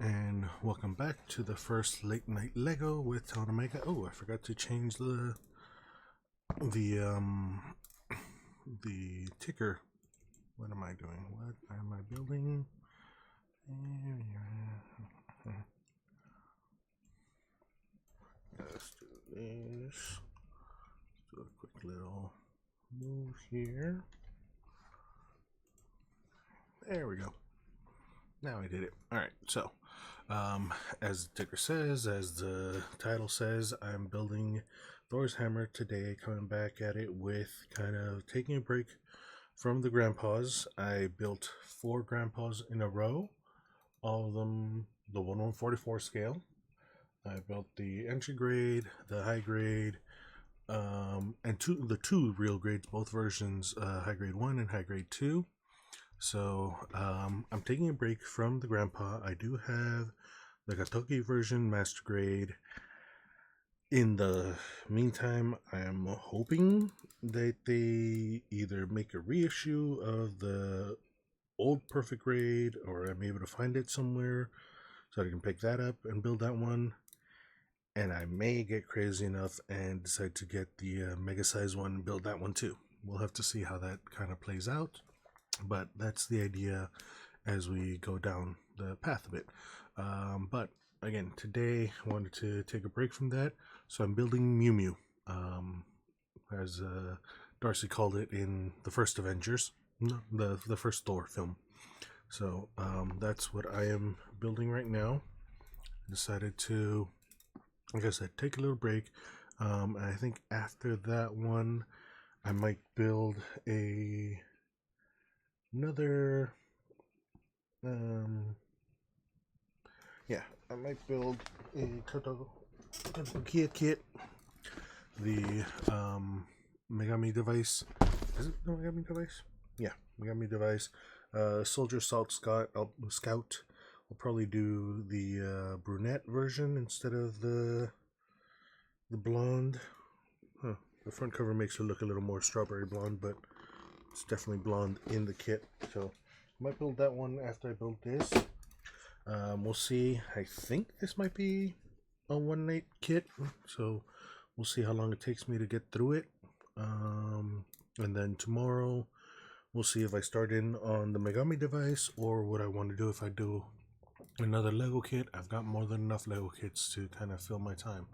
And welcome back to the first late night Lego with Town Omega. Oh, I forgot to change the ticker. What am I doing? What am I building? Let's do this. Let's do a quick little move here. There we go. Now I did it. Alright, so as the ticker says, as the title says, I'm building Thor's hammer today, coming back at it with kind of taking a break from the grandpas. I built 4 grandpas in a row, all of them the 1/144 scale. I built the entry grade, the high grade, and the two real grades, both versions, high grade 1 and high grade 2. So I'm taking a break from the grandpa. I do have the Katoki version master grade. In the meantime, I am hoping that they either make a reissue of the old perfect grade, or I'm able to find it somewhere so I can pick that up and build that one. And I may get crazy enough and decide to get the mega size one and build that one too. We'll have to see how that kind of plays out. But that's the idea as we go down the path of it. But again, today I wanted to take a break from that, so I'm building Mew Mew, as Darcy called it in the first Avengers, no, the first Thor film. So that's what I am building right now. I decided to, like I said, take a little break. And I think after that one, I might build another, I might build a Katoki kit, the Megami device. Is it the Megami device? Yeah, Megami device. Soldier Scout. I'll probably do the brunette version instead of the blonde. Huh. The front cover makes her look a little more strawberry blonde, but it's definitely blonde in the kit. So I might build that one after I build this. We'll see. I think this might be a one night kit, so we'll see how long it takes me to get through it. And then tomorrow we'll see if I start in on the Megami device or what I want to do if I do another Lego kit. I've got more than enough Lego kits to kind of fill my time.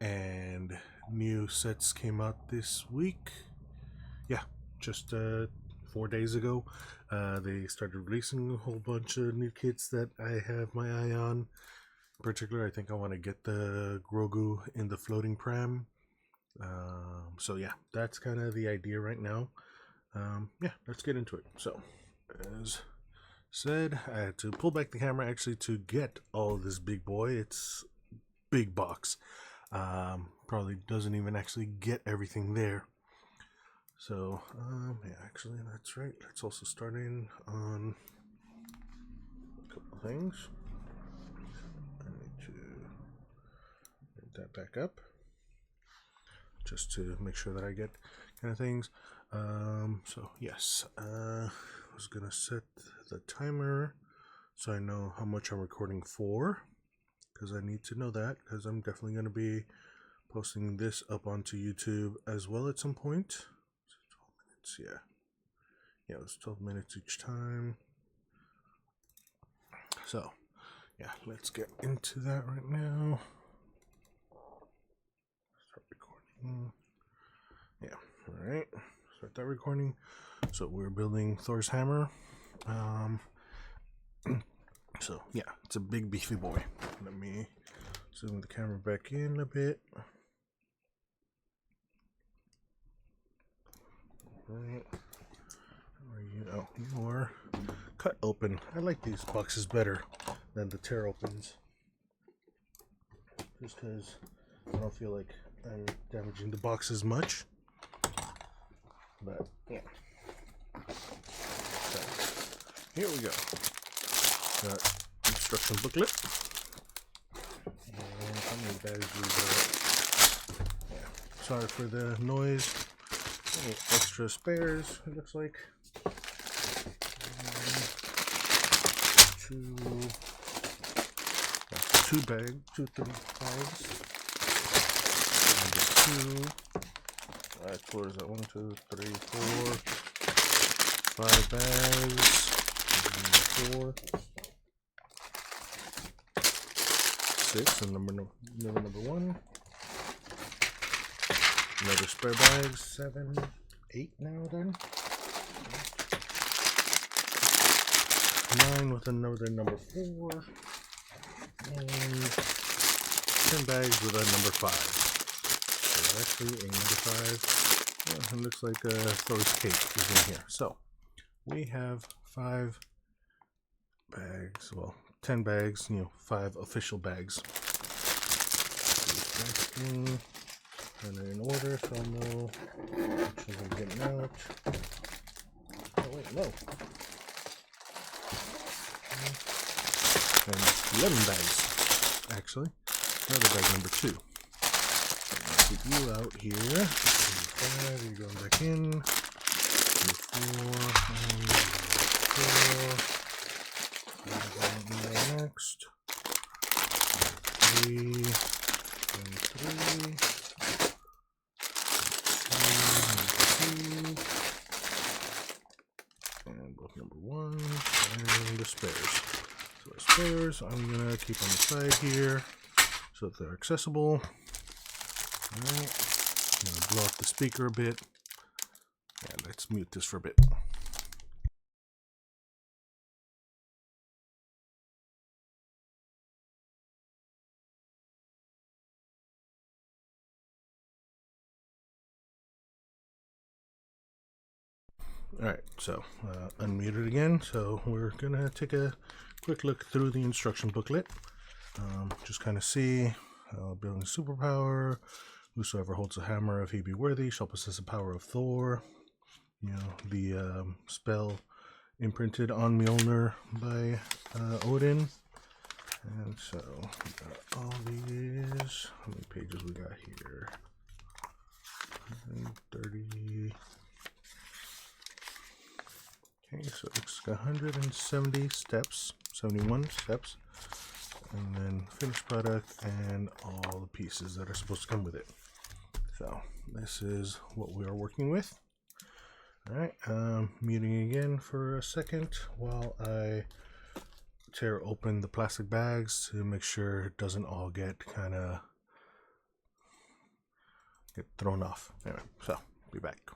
And new sets came out this week. Yeah, just 4 days ago. They started releasing a whole bunch of new kits that I have my eye on. In particular, I think I want to get the Grogu in the floating pram. So yeah, that's kind of the idea right now. Yeah, let's get into it. So, as said, I had to pull back the camera actually to get all this big boy. It's big box. Probably doesn't even actually get everything there. So, yeah, actually, that's right. Let's also start in on a couple things. I need to get that back up just to make sure that I get kind of things. So, yes, I was going to set the timer so I know how much I'm recording for, because I need to know that, because I'm definitely going to be posting this up onto YouTube as well at some point. Yeah, it was 12 minutes each time. So, yeah, let's get into that right now. Start recording. Yeah, alright. Start that recording. So, we're building Thor's hammer. So, yeah, it's a big beefy boy. Let me zoom the camera back in a bit. Alright. Oh, you are cut open. I like these boxes better than the tear opens, just because I don't feel like I'm damaging the box as much. But yeah, so here we go. Got instruction booklet, and how many batteries we got? Yeah, sorry for the noise. Any extra spares, it looks like. 2, two 30 bags. Number 2. What is that? 1, 2, 3, 4, 5 bags. Number 4. 6 and number 1. Another spare bag. 7, 8 now then. 9 with another number 4. And 10 bags with a number 5. So actually a number 5. Well, it looks like Thor's cape is in here. So we have 5 bags. Well, 10 bags. 5 official bags. And they're in order, so I'll know which ones I'm getting out. Oh wait, no. And 11 bags, actually. Another bag number 2. I'll keep you out here. 5, you're going back in. 4, next. 3, and 3. 2, and both number 1, and the spares. So the spares I'm gonna keep on the side here so that they're accessible. Alright, I'm gonna blow up the speaker a bit. And let's mute this for a bit. Alright, so unmuted again. So we're gonna take a quick look through the instruction booklet. Just kind of see building superpower. Whosoever holds a hammer, if he be worthy, shall possess the power of Thor. The spell imprinted on Mjolnir by Odin. And so we got all these. How many pages we got here? 30. Okay, so it's 170 steps, 71 steps, and then finished product and all the pieces that are supposed to come with it. So this is what we are working with. All right, muting again for a second while I tear open the plastic bags to make sure it doesn't all get thrown off. Anyway, so be back.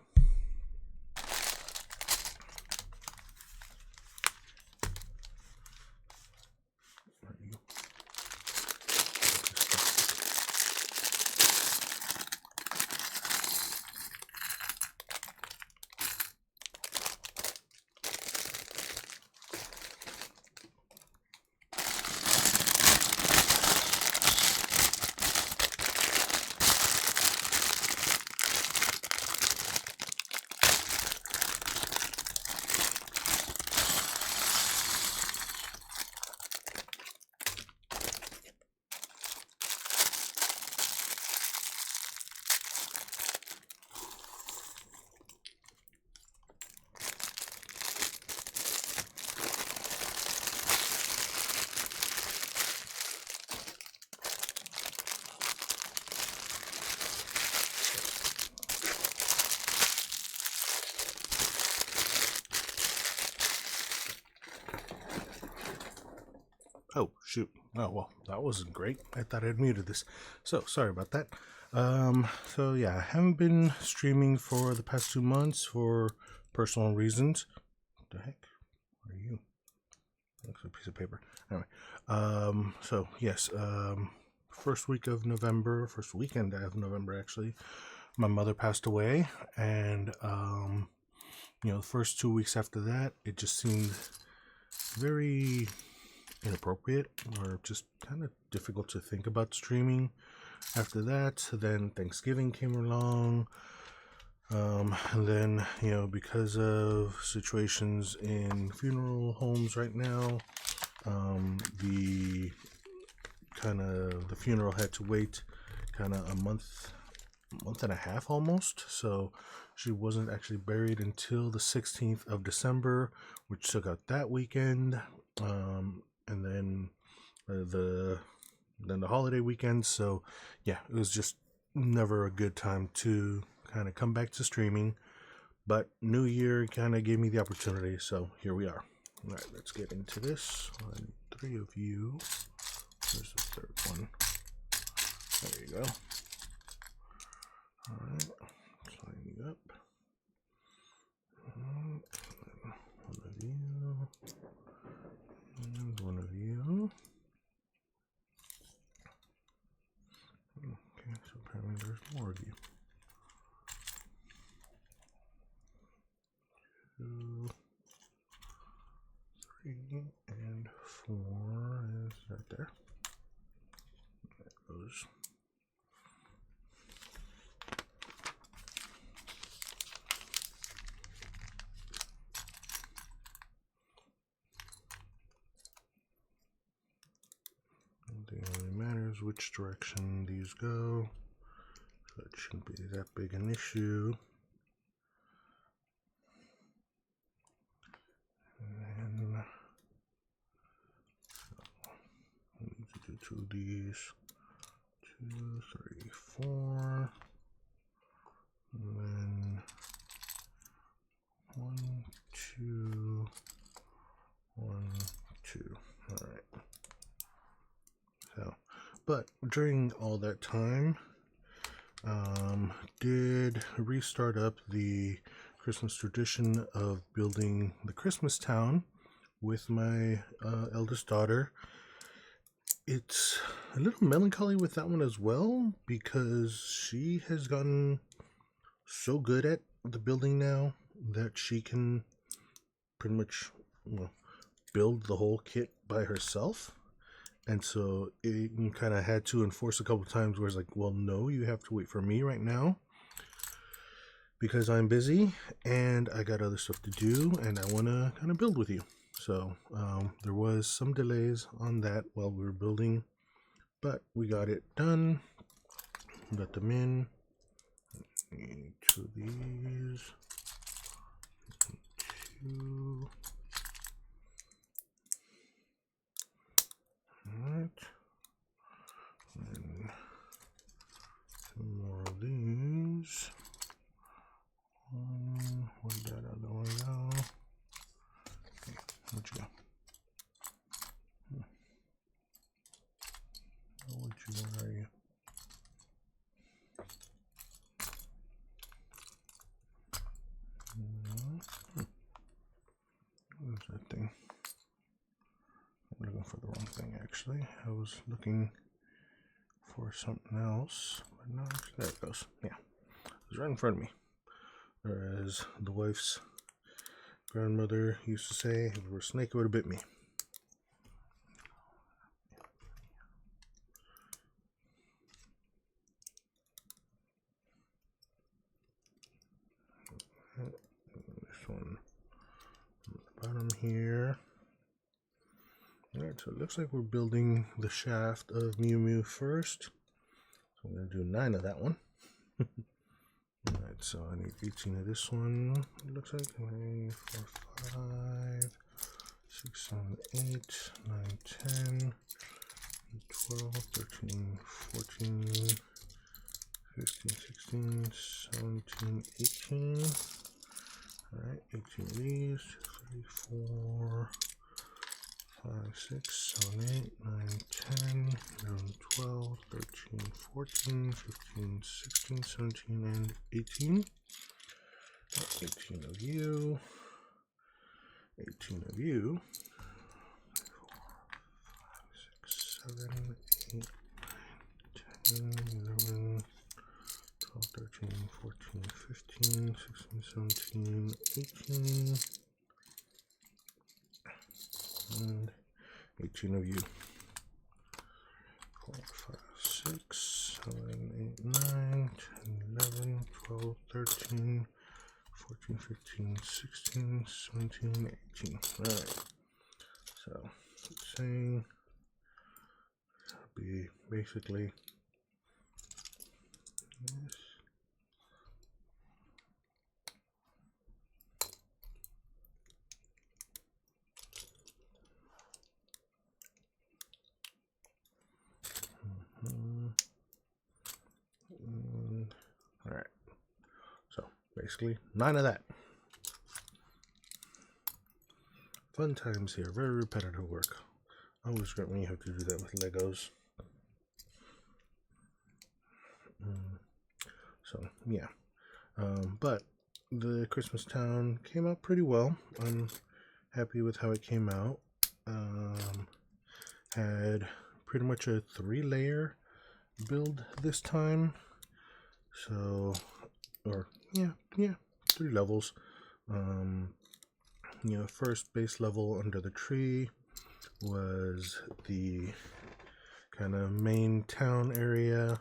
Oh, shoot. Oh, well, that wasn't great. I thought I'd muted this. So, sorry about that. So yeah, I haven't been streaming for the past 2 months for personal reasons. What the heck? Where are you? Looks like a piece of paper. Anyway, so yes, first weekend of November, actually, my mother passed away, and the first 2 weeks after that, it just seemed very inappropriate or just kind of difficult to think about streaming. After that, then Thanksgiving came along, and then because of situations in funeral homes right now, the funeral had to wait a month and a half almost, so she wasn't actually buried until the 16th of December, which took out that weekend. And then the then the holiday weekend. So yeah, it was just never a good time to kind of come back to streaming. But New Year kind of gave me the opportunity, so here we are. All right, let's get into this. I need 3 of you. There's the third one. There you go. All right, sign you up. One of you, and one of you. Okay, so apparently there's more of you. 2, 3, and 4 is right there. There it goes. It only matters which direction these go, so it shouldn't be that big an issue. And then so I need to do 2 of these. 2, 3, 4. And then 1, 2, 1, 2. All right. So, but during all that time, did restart up the Christmas tradition of building the Christmas town with my eldest daughter. It's a little melancholy with that one as well, because she has gotten so good at the building now that she can pretty much, build the whole kit by herself. And so it kind of had to enforce a couple times where it's like, well, no, you have to wait for me right now because I'm busy and I got other stuff to do and I want to kind of build with you. So there was some delays on that while we were building, but we got it done. Got them in. Need 2 of these. 2. Alright. And 2 more of these. Where'd that other one go? Okay, where'd you go? Where'd you go? Where are you? Where's that thing? I'm looking for the wrong thing, actually. I was looking for something else, but no, actually, there it goes. Yeah, it was right in front of me. Or as the wife's grandmother used to say, if it were a snake, it would have bit me. This one on the bottom here. Alright, so it looks like we're building the shaft of Mew Mew first. So I'm going to do 9 of that one. Alright, so I need 18 of this one. It looks like 3, 4, 5, 6, 7, 8, 9, 10, 12, 13, 14, 15, 16, 17, 18. Alright, 18 of these. 2, 3, 4, 5, 6, 7, 8, 9, 10, 11, 12, 13, 14, 15, 16, 17, and 18. 18 of you. 18 of you. 4, 5, 6, 7, 8, 9, 10, 11, 12, 13, 14, 15, 16, 17, 18. And 18 of you. 4, 5, 6, 7, 8, 9, 10, 11, 12, 13, 14, 15, 16, 17, 18. Alright. So, it's saying it'll be basically this. Basically, none of that. Fun times here. Very repetitive work. Always great when you have to do that with Legos. So, yeah. But the Christmas town came out pretty well. I'm happy with how it came out. Had pretty much a 3-layer build this time. So, or, yeah, 3 levels. First base level under the tree was the kind of main town area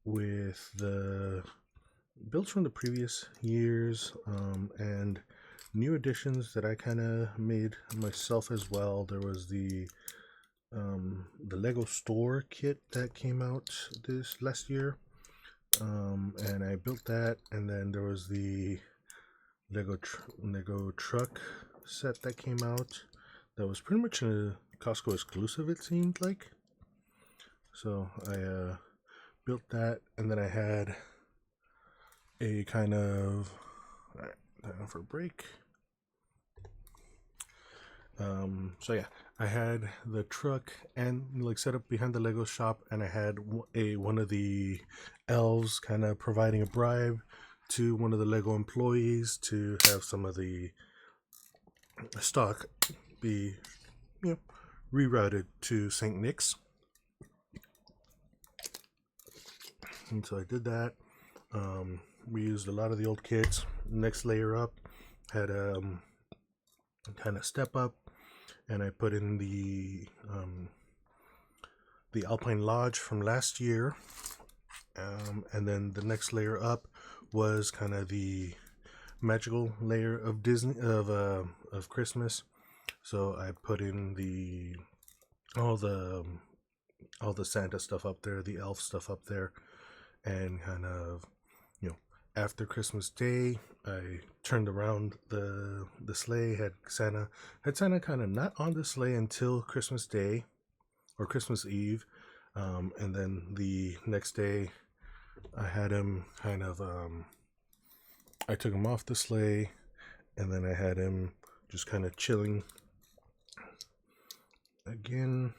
with the builds from the previous years and new additions that I kind of made myself as well. There was the Lego store kit that came out this last year, and I built that. And then there was the Lego truck set that came out that was pretty much a Costco exclusive, it seemed like. So I built that, and then I had a kind of time for a break. So yeah, I had the truck and like set up behind the Lego shop, and I had one of the elves kind of providing a bribe to one of the Lego employees to have some of the stock be rerouted to St. Nick's. And so I did that. We used a lot of the old kits. Next layer up had kind of step up, and I put in the Alpine Lodge from last year, and then the next layer up was kind of the magical layer of Disney of Christmas. So I put in all the Santa stuff up there, the elf stuff up there, and kind of after Christmas Day, I turned around the sleigh, had Santa kind of not on the sleigh until Christmas Day or Christmas Eve, and then the next day I had him kind of I took him off the sleigh, and then I had him just kind of chilling again.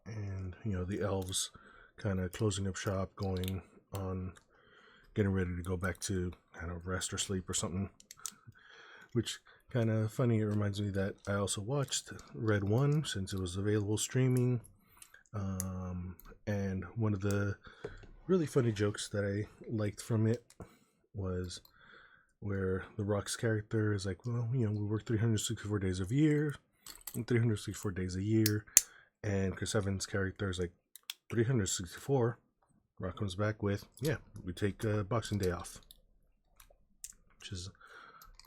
And the elves kind of closing up shop, going on, getting ready to go back to kind of rest or sleep or something. Which kind of funny, it reminds me that I also watched Red 1 since it was available streaming. And one of the really funny jokes that I liked from it was where The Rock's character is like, well, we work 364 days a year, and Chris Evans' character is like 364. Rock comes back with, we take Boxing Day off, which is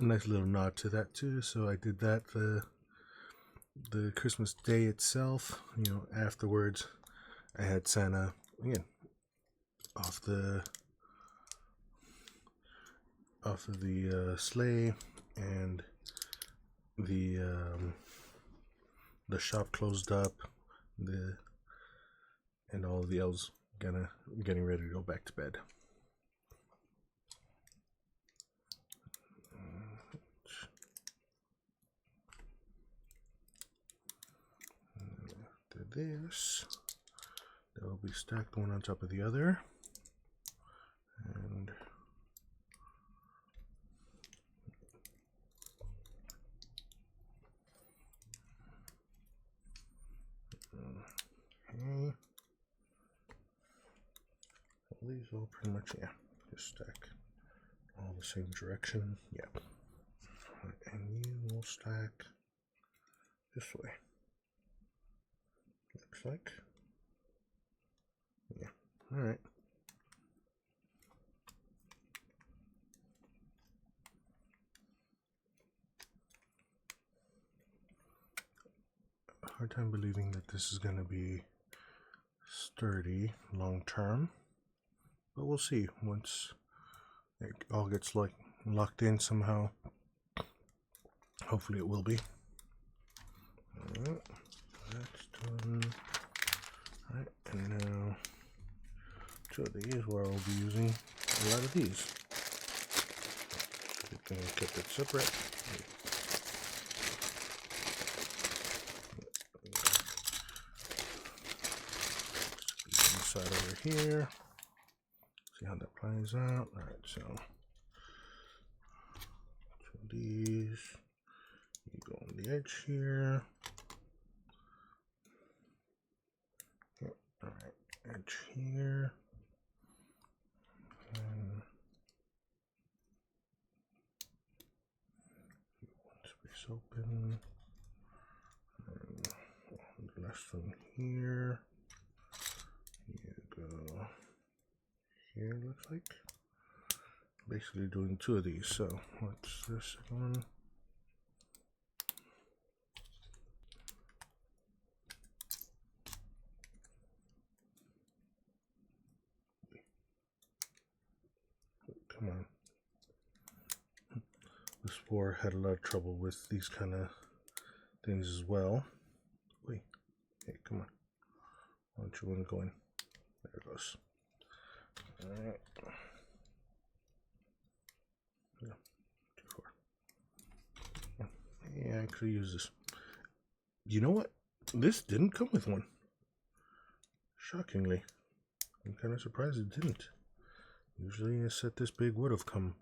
a nice little nod to that too. So I did that the Christmas Day itself. Afterwards, I had Santa again off of the sleigh, and the shop closed up. And all of the elves getting ready to go back to bed. After this, they'll be stacked one on top of the other, and these all pretty much, just stack all the same direction. And you will stack this way. Looks like. Alright. Hard time believing that this is going to be sturdy long term, but we'll see once it all gets locked in somehow. Hopefully it will be. Alright, that's done. Alright, and now So these where I'll be using a lot of these. Keep it separate. Inside over here. See how that plays out. Alright, so these you go on the edge here. Yep. Alright, edge here. And one space open. And the last one here. You go here, looks like. Basically doing two of these, so what's this one? Come on. This Thor had a lot of trouble with these kind of things as well. Wait, hey, come on. Why don't you want to go in? There it goes. Alright. Yeah, I could use this. You know what? This didn't come with one. Shockingly. I'm kind of surprised it didn't. Usually a set this big would have come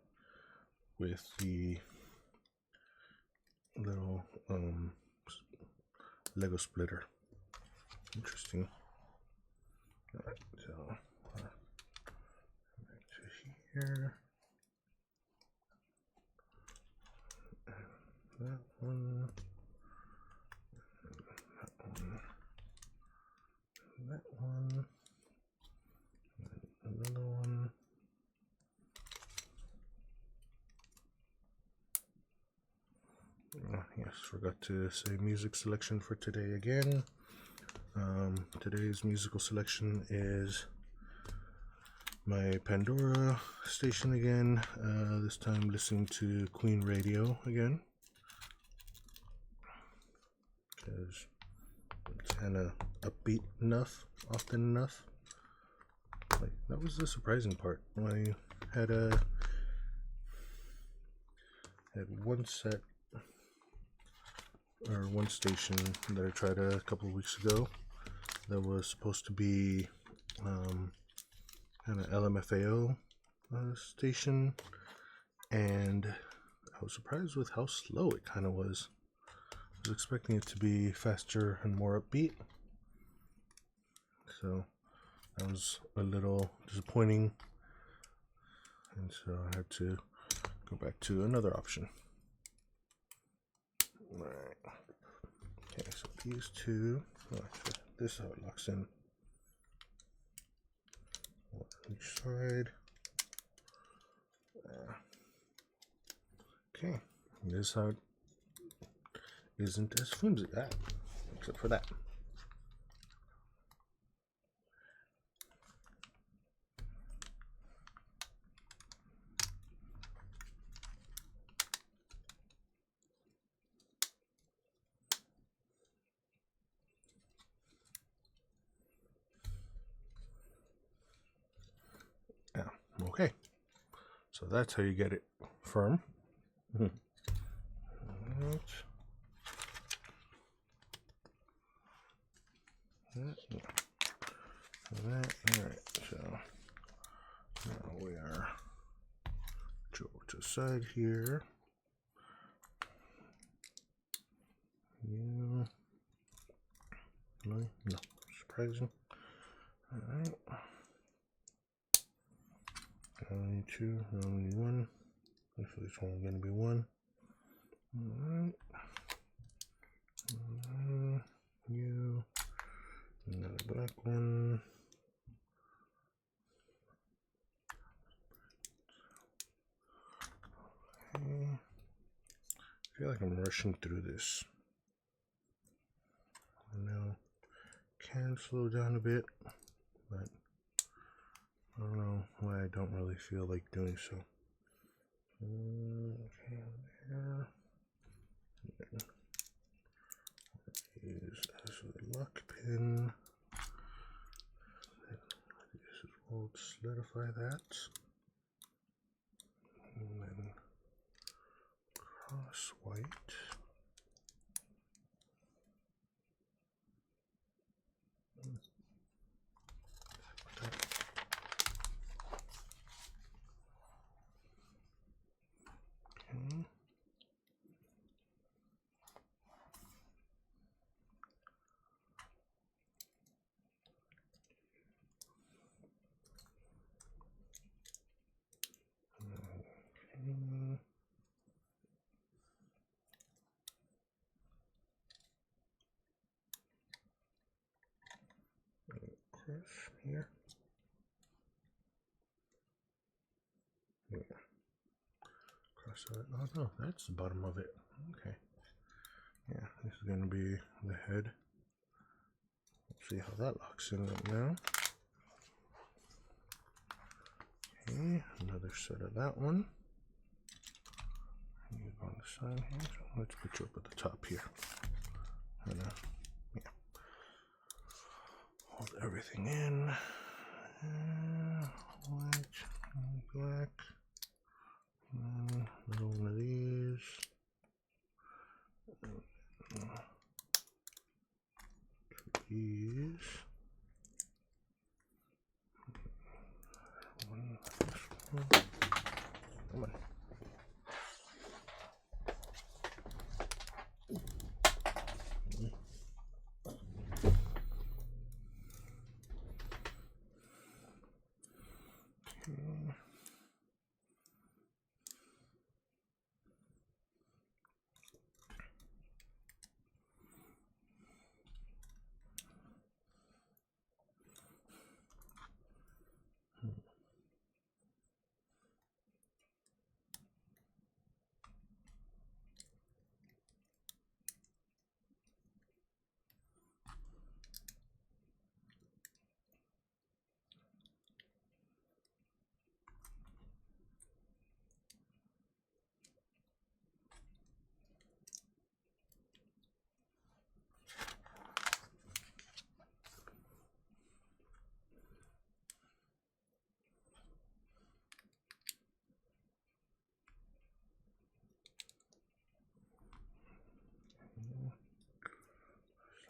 with the little Lego splitter. Interesting. Alright, so back to here. That one. That one. Another one. Oh, yes, forgot to say music selection for today again. Today's musical selection is my Pandora station again. This time listening to Queen Radio again, because it's kind of upbeat enough, often enough. Like, that was the surprising part. I had one set or one station that I tried a couple of weeks ago that was supposed to be kind of LMFAO station, and I was surprised with how slow it kind of was. I was expecting it to be faster and more upbeat, so that was a little disappointing, and so I had to go back to another option. Alright, okay, so these two, this is how it locks in. One on each side. Okay, this is how it isn't as flimsy, except for that. Okay, so that's how you get it firm. Alright. Alright, so now we are go to the side here. No, surprising. Alright. Only two, only one. Actually, it's only going to be one. Alright. You. Another black one. Okay. I feel like I'm rushing through this. Now, can slow down a bit, but I don't know why I don't really feel like doing so. Okay, there. Use as a lock pin. This is both solidify that. And then cross white. Okay. Cross here. Yeah. Cross it. Oh no, that's the bottom of it. Okay. Yeah, this is going to be the head. Let's see how that locks in right now. Okay, another set of that one. You go on the side here. So let's put you up at the top here. And, yeah. Hold everything in. White, black. Another one of these. These. One, this one. Come on.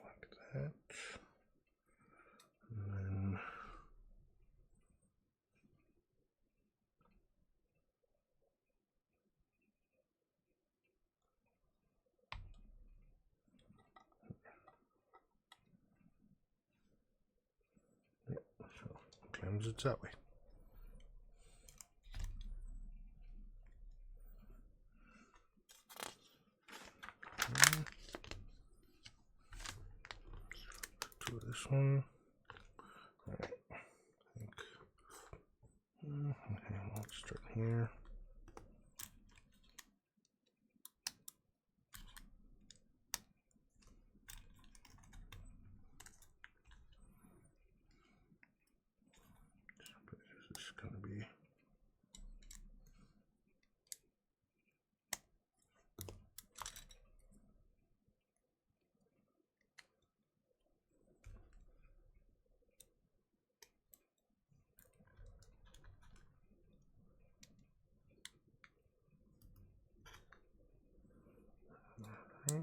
Like that. And then so cleanse it that way. Do this one. Alright. Okay, let's start here. This is going to be right.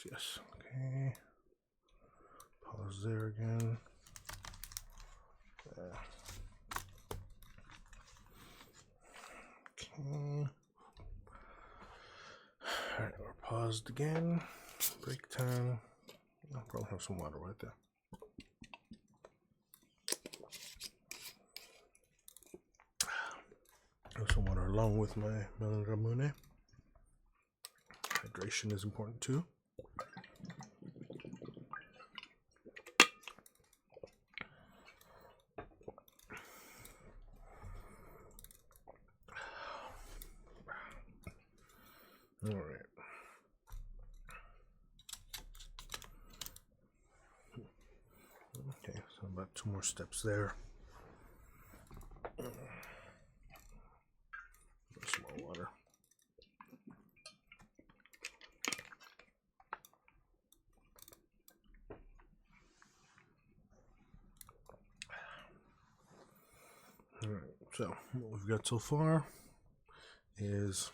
Yes. Okay. Pause there again. Okay. Alright, we're paused again. Break time. I'll probably have some water right there. Have some water along with my melon ramune. Hydration is important too. All right. Okay, so about 2 more steps there. Some more water. All right, so what we've got so far is,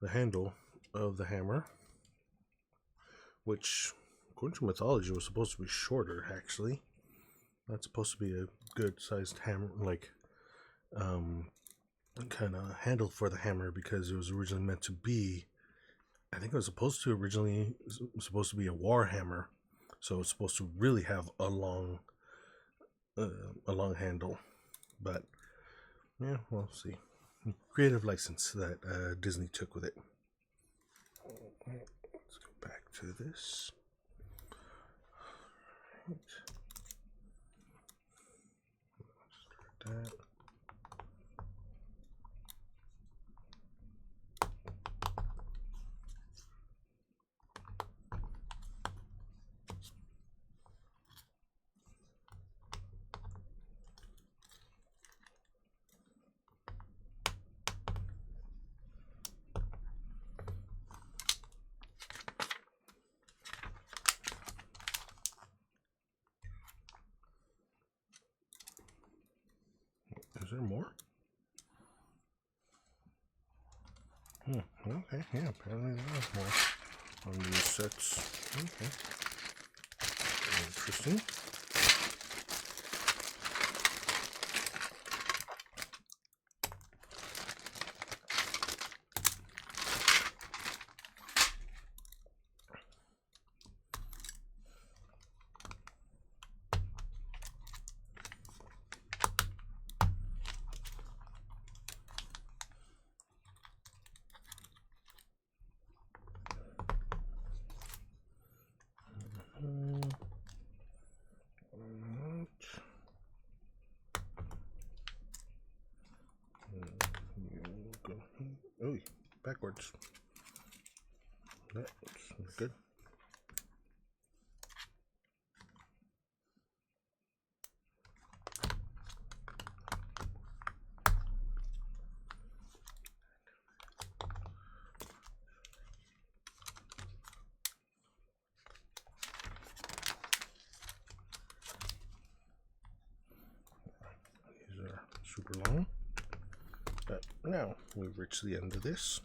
the handle of the hammer, which according to mythology was supposed to be shorter. Actually, that's supposed to be a good sized hammer, like kind of handle for the hammer, because it was originally meant to be, I think it was supposed to be a war hammer, so it's supposed to really have a long handle. But yeah, we'll see. Creative license that Disney took with it. Let's go back to this. Right. Start that. Is there more? Okay, yeah, apparently there is more on these sets. Okay. Interesting. Oh, backwards. That's good. These are super long. But now we've reached the end of this.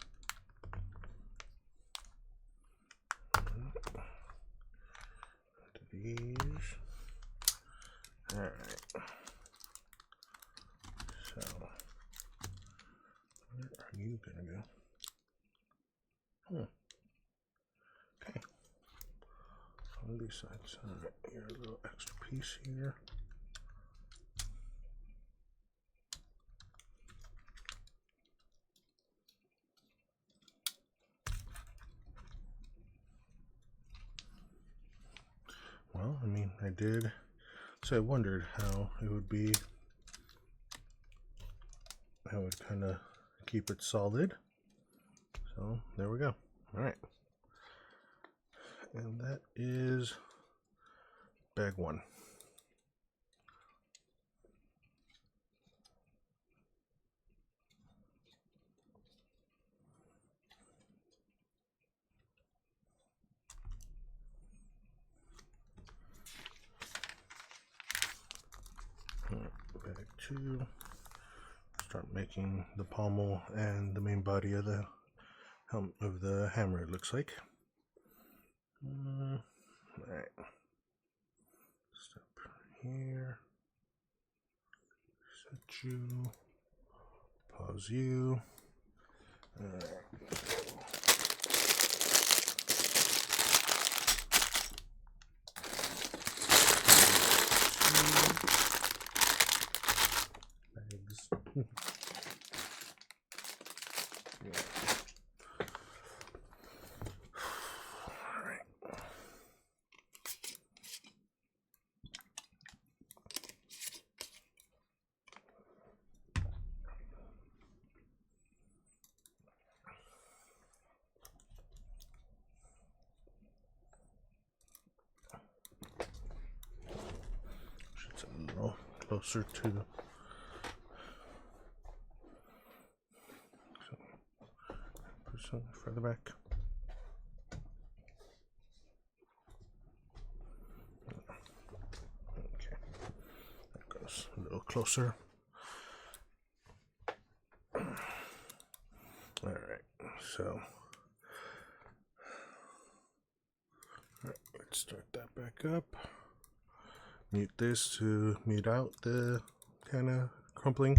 These. Alright. So, where are you gonna go? Okay. On these sides. Alright, here's a little extra piece here. Well, I mean, I did, so I wondered how it would be, how it would kind of keep it solid. So there we go. All right, and that is bag 1. Bag 2. Start making the pommel and the main body of the hammer, it looks like. Alright. Step here. Set you. Pause you. Alright. closer to. So, put some further back. Okay, that goes a little closer. All right, so let's start that back up. Mute this to mute out the kind of crumpling.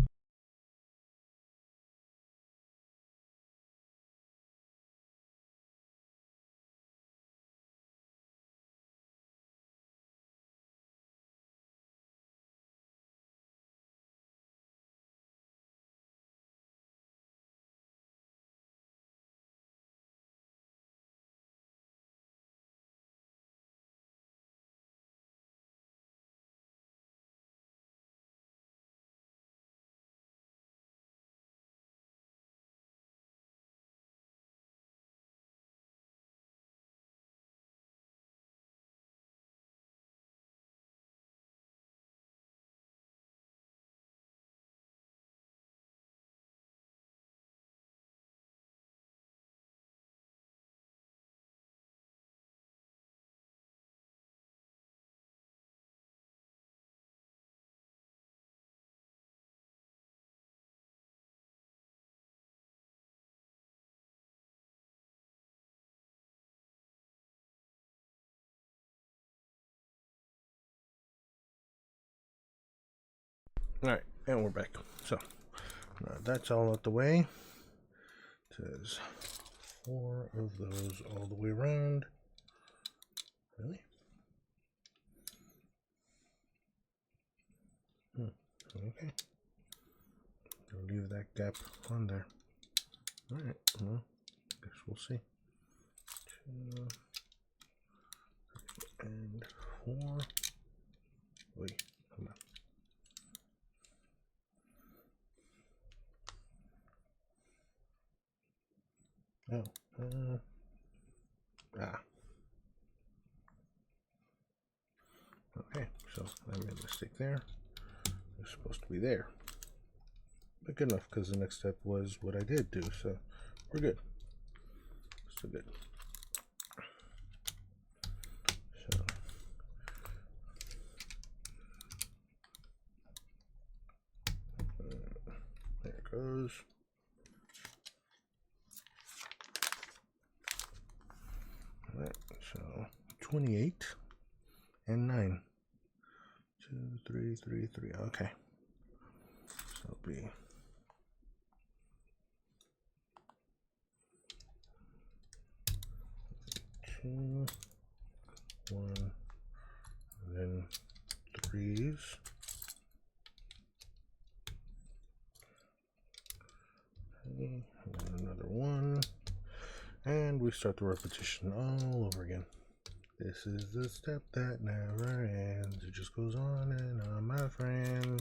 Alright, and we're back. So, now that's all out the way. There's 4 of those all the way around. Really? Okay. I'll leave that gap on there. Alright, well, guess we'll see. 2 and 4. Wait, come on. Oh, okay, so I made a mistake there. It's supposed to be there. But good enough, because the next step was what I did do, so we're good. Still good. So there it goes. Alright, so 28 and 9. 2, 3, 3, 3. Okay. So it'll be 2, 1, and then 3s. Okay, and then another 1. And we start the repetition all over again. This is the step that never ends. It just goes on and on, my friend.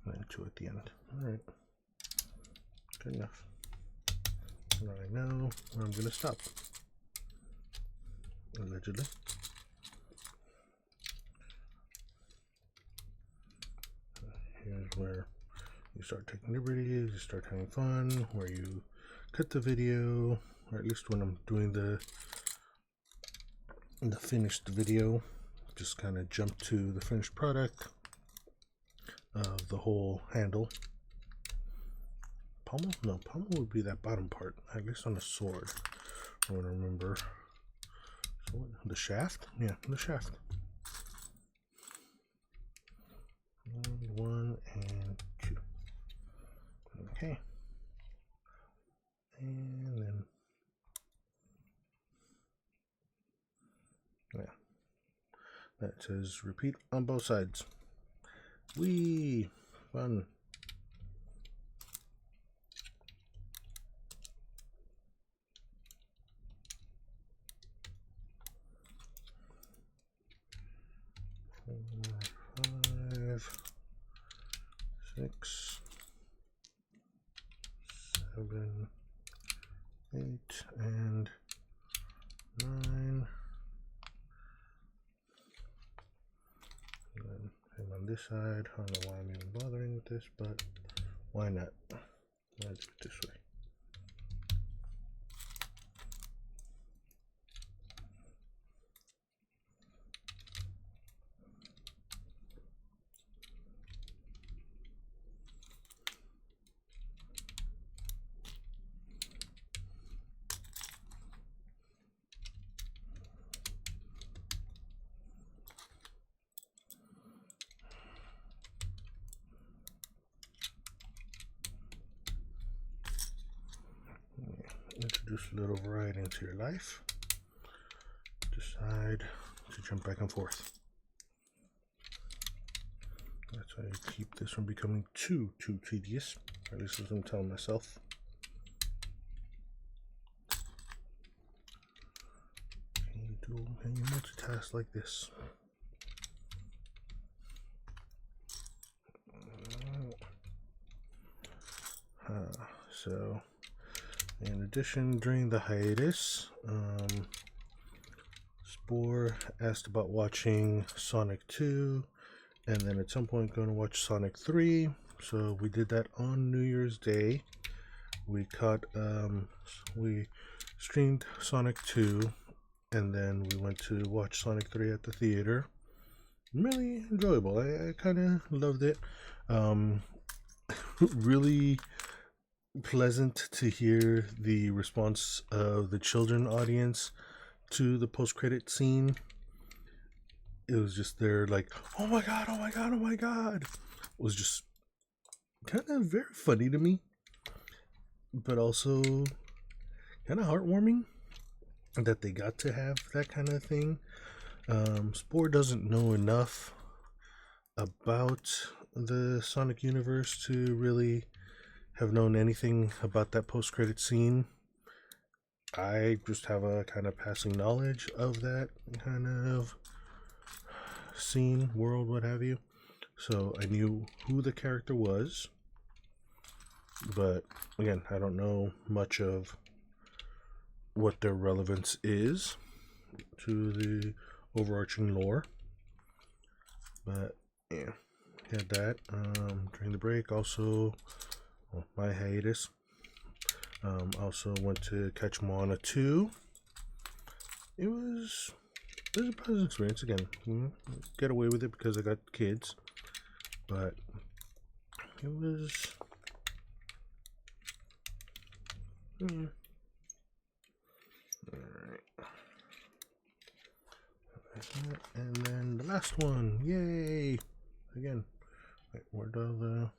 And 2 at the end. Alright. Good enough. Now I know where I'm going to stop. Allegedly. Here's where you start taking liberties, you start having fun, where you cut the video, or at least when I'm doing the finished video, just kind of jump to the finished product of the whole handle. Pommel? No, pommel would be that bottom part, at least on the sword. I want to remember. So what, the shaft? Yeah, the shaft. 1 and 2. Okay. And then that says repeat on both sides. Whee! Fun. Four, 5, 6, 7, 8, and 9. And then same on this side. I don't know why I'm even bothering with this, but why not? Let's do it this way. Introduce a little variety into your life. Decide to jump back and forth. That's how you keep this from becoming too tedious. Or at least that's what I'm telling myself. Can you multitask like this? So, in addition, during the hiatus, Spore asked about watching Sonic 2, and then at some point going to watch Sonic 3. So we did that on New Year's Day. We streamed Sonic 2, and then we went to watch Sonic 3 at the theater. Really enjoyable. I kind of loved it. Really pleasant to hear the response of the children audience to the post-credit scene. It was just they're like, oh my god, oh my god, oh my god. It was just kind of very funny to me, but also kind of heartwarming that they got to have that kind of thing. Spore doesn't know enough about the Sonic universe to really have known anything about that post-credit scene. I just have a kind of passing knowledge of that kind of scene, world, what have you. So I knew who the character was, but again, I don't know much of what their relevance is to the overarching lore. But yeah, had that during the break. Also, my hiatus. Also went to catch Moana 2. It was a pleasant experience. Again, get away with it because I got kids, but it was alright. And then the last one, yay! Again, wait, where do the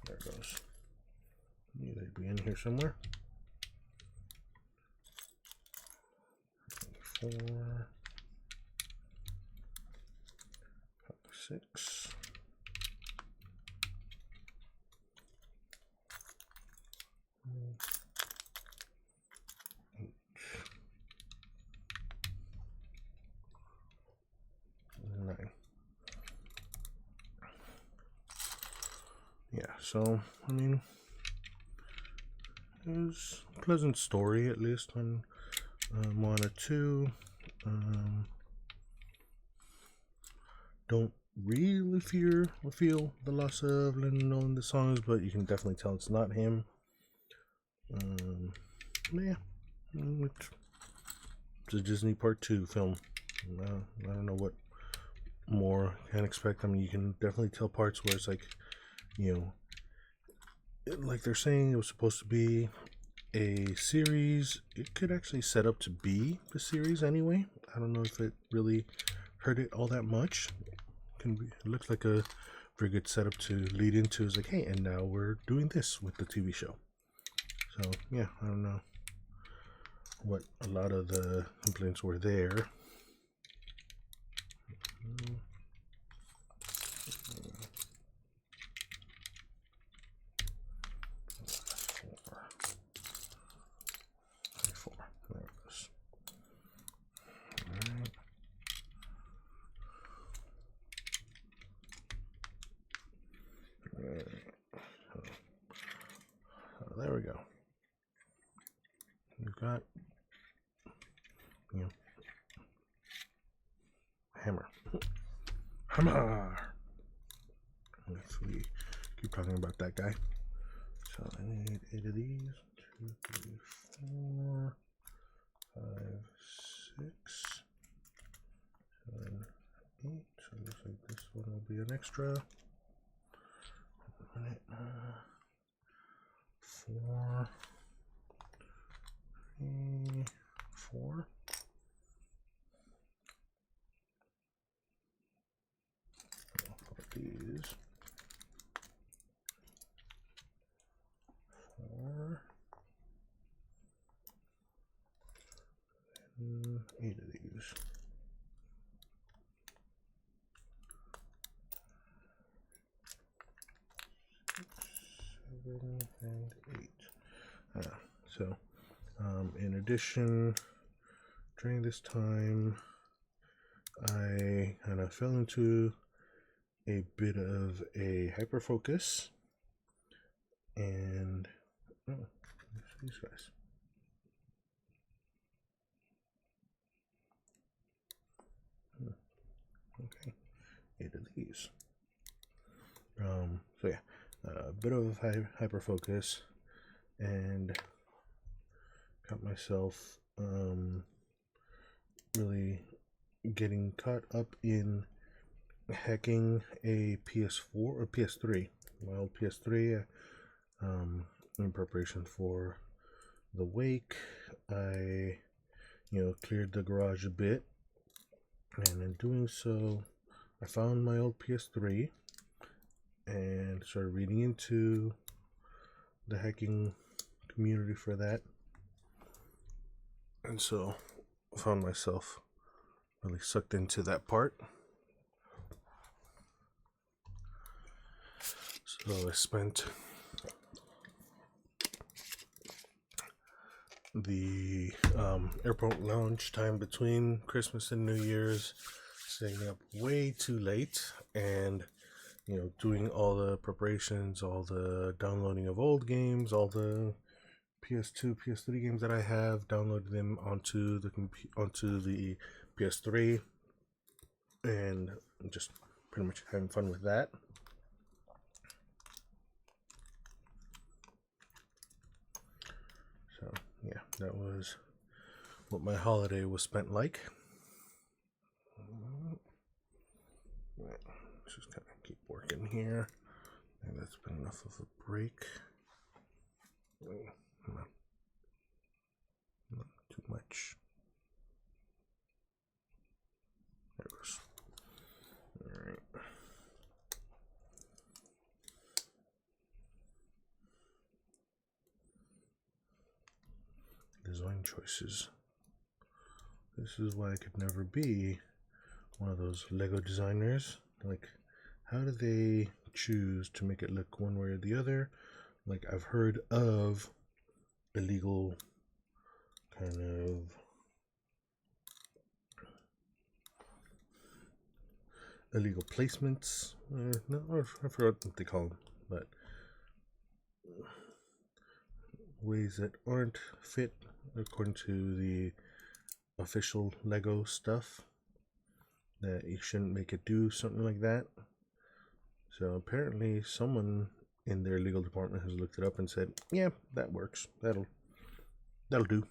there it goes. They'd be in here somewhere. 4, 6. Yeah, so I mean, it was a pleasant story, at least on Moana 2. Don't really feel the loss of knowing the songs, but you can definitely tell it's not him. Yeah, it's a Disney Part 2 film. I don't know what more I can expect. I mean, you can definitely tell parts where it's like, you know, like they're saying it was supposed to be a series. It could actually set up to be the series anyway. I don't know if it really hurt it all that much. It looks like a very good setup to lead into. Is like, hey, and now we're doing this with the TV show. So yeah, I don't know what a lot of the complaints were there. There we go. We've got, hammer. Hammer! Let's we keep talking about that guy. So I need 8 of these. 2, 3, 4, 5, 6, 7, 8. So it looks like this one will be an extra. 4, 3, 4. These 4 and 8 of these. 6, 7, and 8. So in addition, during this time I kind of fell into a bit of a hyper focus, and these guys. Okay, 8 of these. So yeah, a bit of hyper focus, and got myself really getting caught up in hacking a PS4 or PS3, my old PS3, in preparation for the wake. I, cleared the garage a bit, and in doing so, I found my old PS3 and started reading into the hacking community for that, and so I found myself really sucked into that part. So I spent the airport lounge time between Christmas and New Year's staying up way too late, and doing all the preparations, all the downloading of old games, all the PS2, PS3 games that I have, downloaded them onto the PS3, and just pretty much having fun with that. So yeah, that was what my holiday was spent like. Right, let's just kind of keep working here. And that's been enough of a break. Not too much. There it goes. Alright. Design choices. This is why I could never be one of those Lego designers. Like, how do they choose to make it look one way or the other? Like, I've heard of illegal kind of illegal placements. No, I forgot what they call them, but ways that aren't fit according to the official Lego stuff, that you shouldn't make it do something like that. So apparently someone in their legal department has looked it up and said, yeah, that works, that'll do.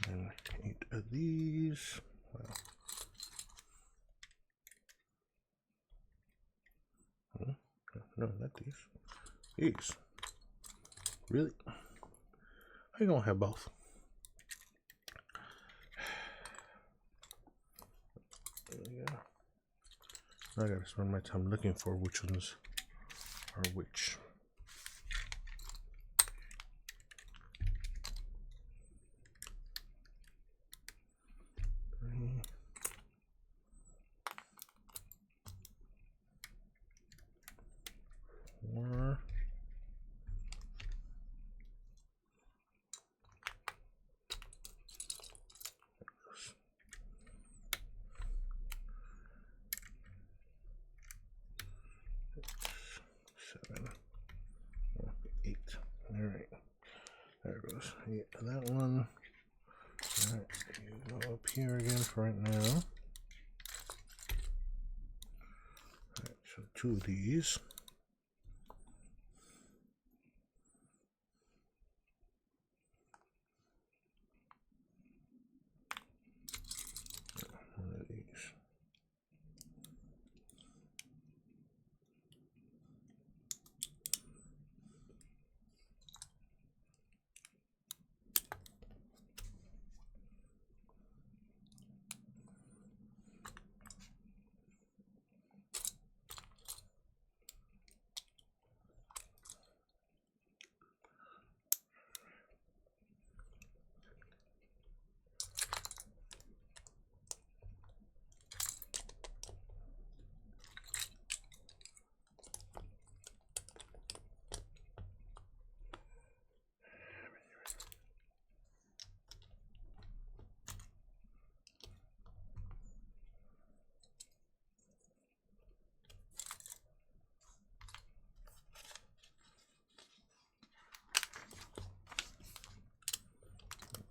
And 8 of these. no, not these. These. Really? How you gonna have both? There we go. I gotta spend my time looking for which ones are which. Four. 7. 8. Alright. There it goes. Yeah, that one. Alright, you go up here again for right now. Alright, so 2 of these. One of these.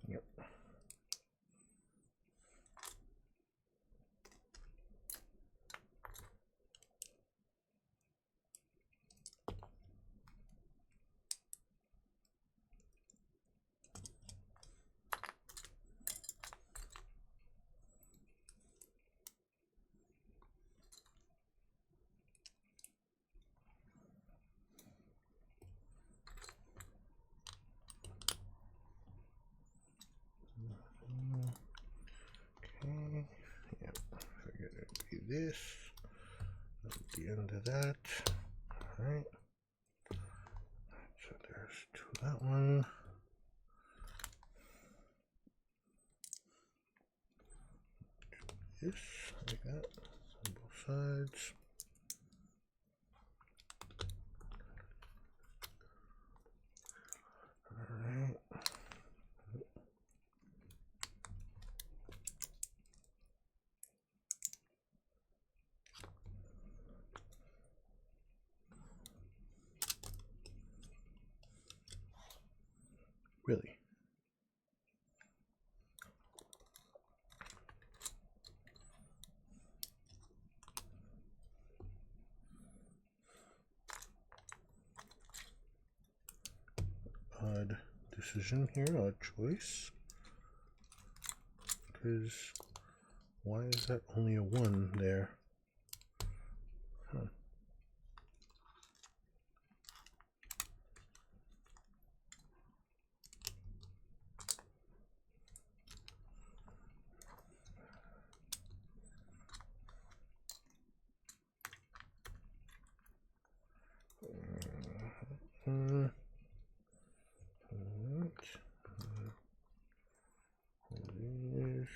Yep. Okay. Yep. Figured it'd be this. At the end of that. Alright. So there's 2 of that one. This, like that, on both sides. Alright. Really? Odd decision here, odd choice. Because why is that only a 1 there? Huh. Alright. These.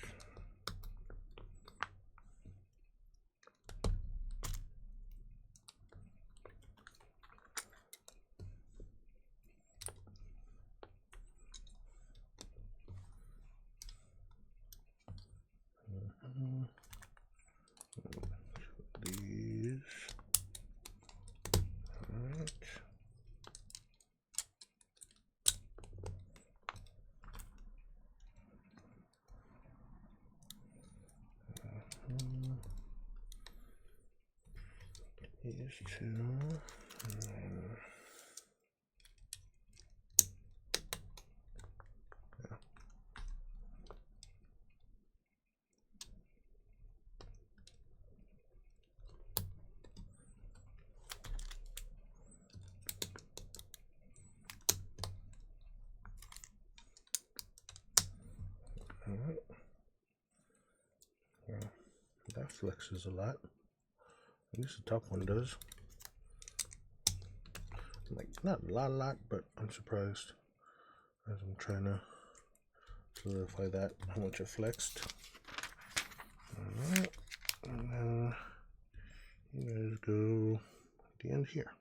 These. Alright. These 2. And then flexes a lot. At least the top one does. Like, not a lot, but I'm surprised as I'm trying to solidify that, how much it flexed. Alright, and then you guys go at the end here.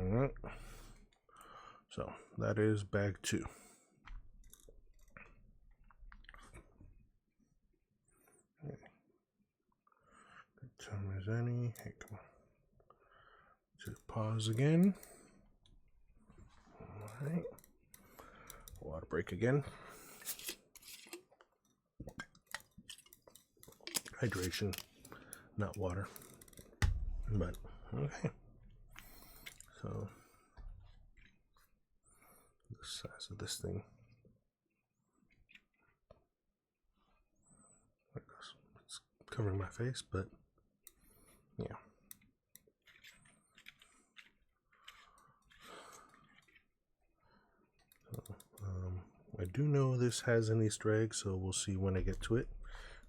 Alright, so that is bag 2. Good time as any. Hey, come on. Just pause again. Alright. Water break again. Hydration, not water. But, okay. So, the size of this thing. It's covering my face, but yeah. So, I do know this has an Easter egg, so we'll see when I get to it.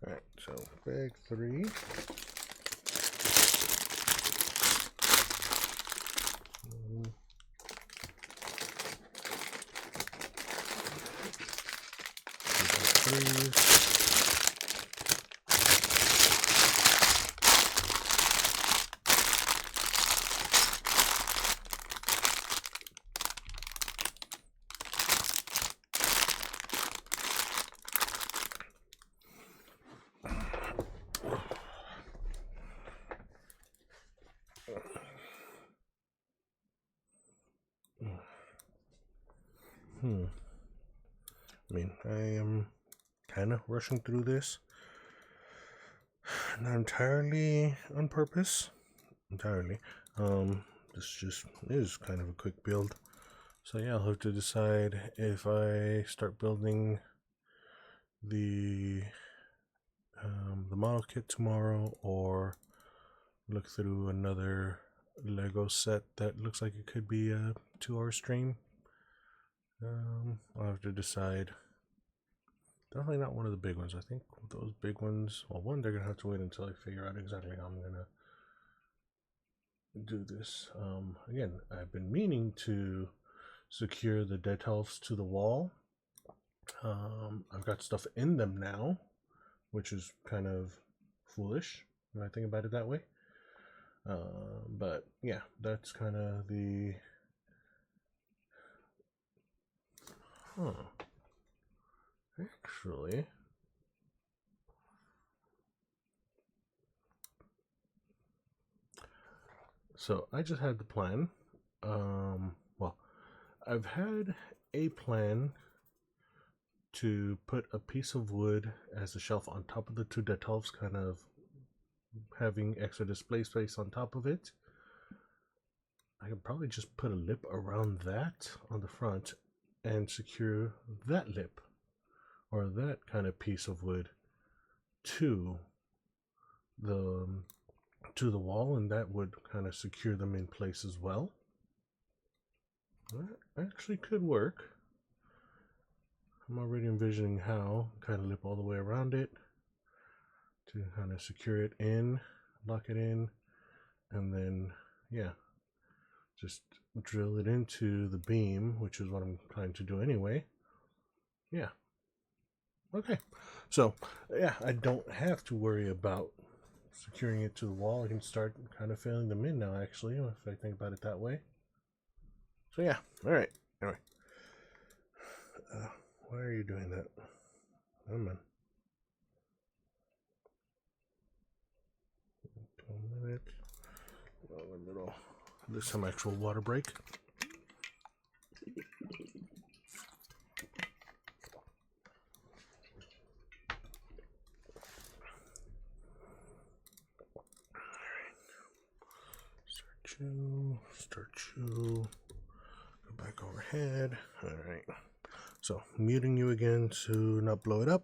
Alright, so bag 3. I mean, I am kind of rushing through this. Not entirely on purpose. This just is kind of a quick build. So yeah, I'll have to decide if I start building the model kit tomorrow, or look through another Lego set that looks like it could be a 2-hour stream. I'll have to decide. Definitely not one of the big ones. I think those big ones, well, one, they're gonna have to wait until I figure out exactly how I'm gonna do this. Again, I've been meaning to secure the dead elves to the wall. I've got stuff in them now, which is kind of foolish when I think about it that way. But yeah, that's kind of the actually, so I just had the plan. Well, I've had a plan to put a piece of wood as a shelf on top of the 2 dead elves, kind of having extra display space on top of it. I could probably just put a lip around that on the front and secure that lip or that kind of piece of wood to the wall, and that would kind of secure them in place as well. That actually could work. I'm already envisioning how, kind of lip all the way around it to kind of secure it in, lock it in, and then yeah, just drill it into the beam, which is what I'm trying to do anyway. Yeah. Okay. So yeah, I don't have to worry about securing it to the wall. I can start kind of filling them in now, actually, if I think about it that way. So yeah, all right. Anyway, why are you doing that? Oh man. 1 minute. A little. There's some actual water break. Start you, go back overhead. All right, so muting you again to not blow it up.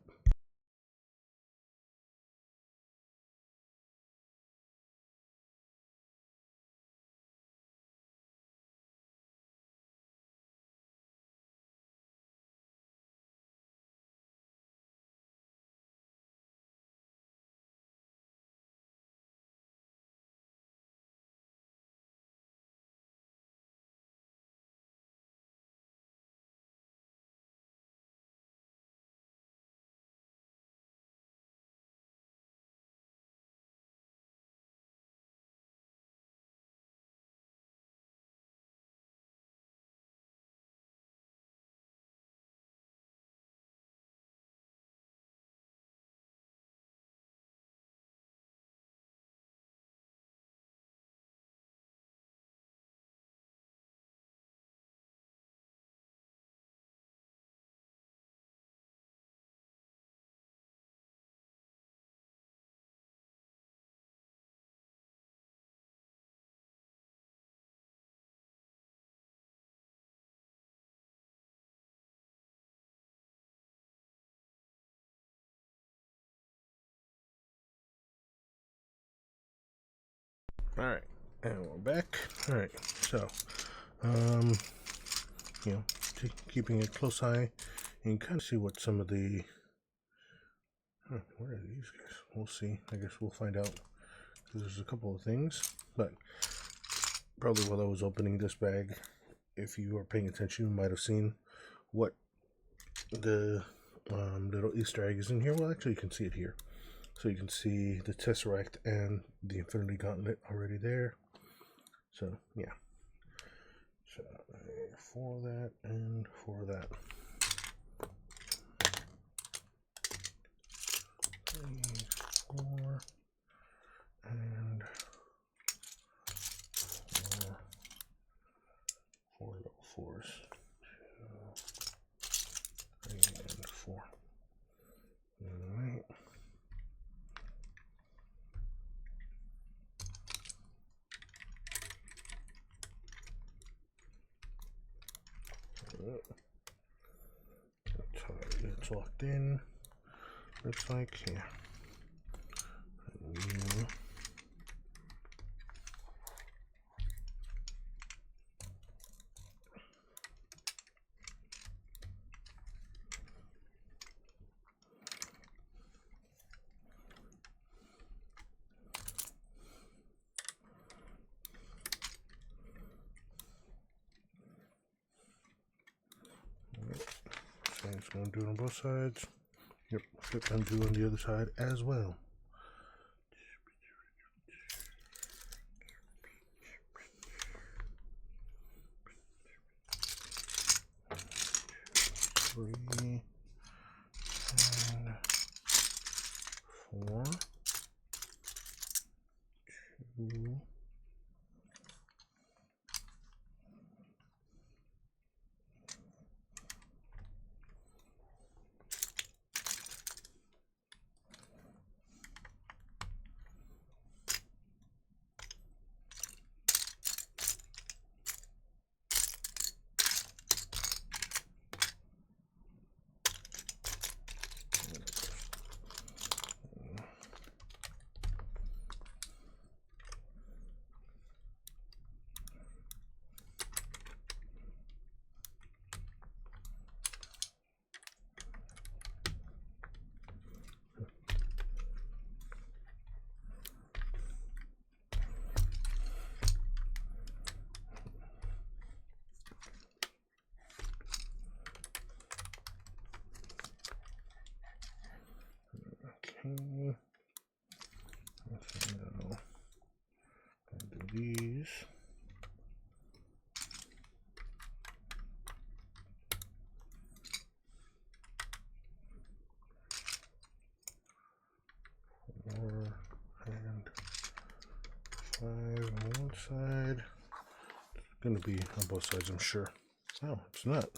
Alright, and we're back. Alright, so, you know, keeping a close eye and kind of see what some of the, where are these guys? We'll see. I guess we'll find out. There's a couple of things, but probably while I was opening this bag, if you are paying attention, you might have seen what the little Easter egg is in here. Well, actually, you can see it here. So you can see the Tesseract and the Infinity Gauntlet already there. So, yeah. So, for that and for that. 3, 4, and 4 little 4s. 2, 3, and 4. Alright. It's locked in. Looks like, yeah. So it's going to do it on both sides. Yep, flip and do on the other side as well. Three and 4. 2. Okay. So now I'll do these. Four and 5 on one side. It's gonna be on both sides, I'm sure. Oh, it's not.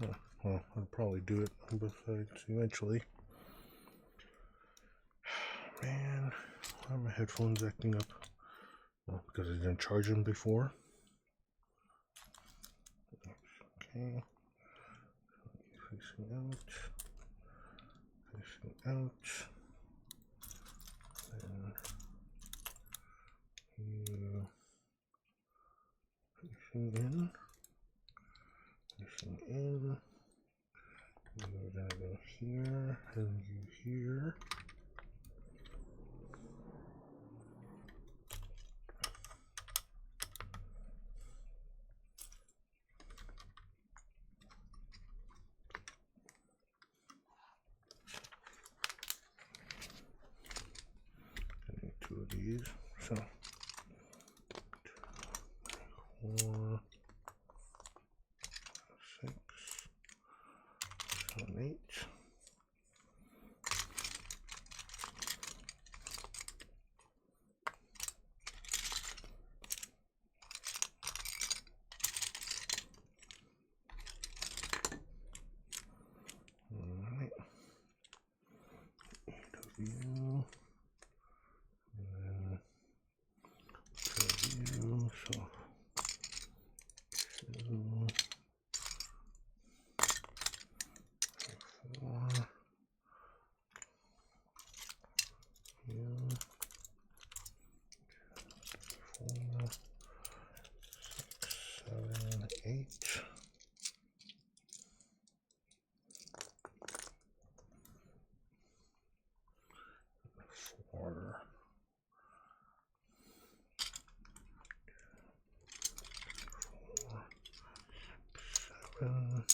Huh. Well, I'll probably do it on both sides eventually. Man, why are my headphones acting up? Well, because I didn't charge them before. Okay. Facing out. Facing out. Then you facing in. Facing in. You're gonna go here and you here. Two of these, so 4, 6, 7, 8. All right, 8 of you. So 8. 4. 7.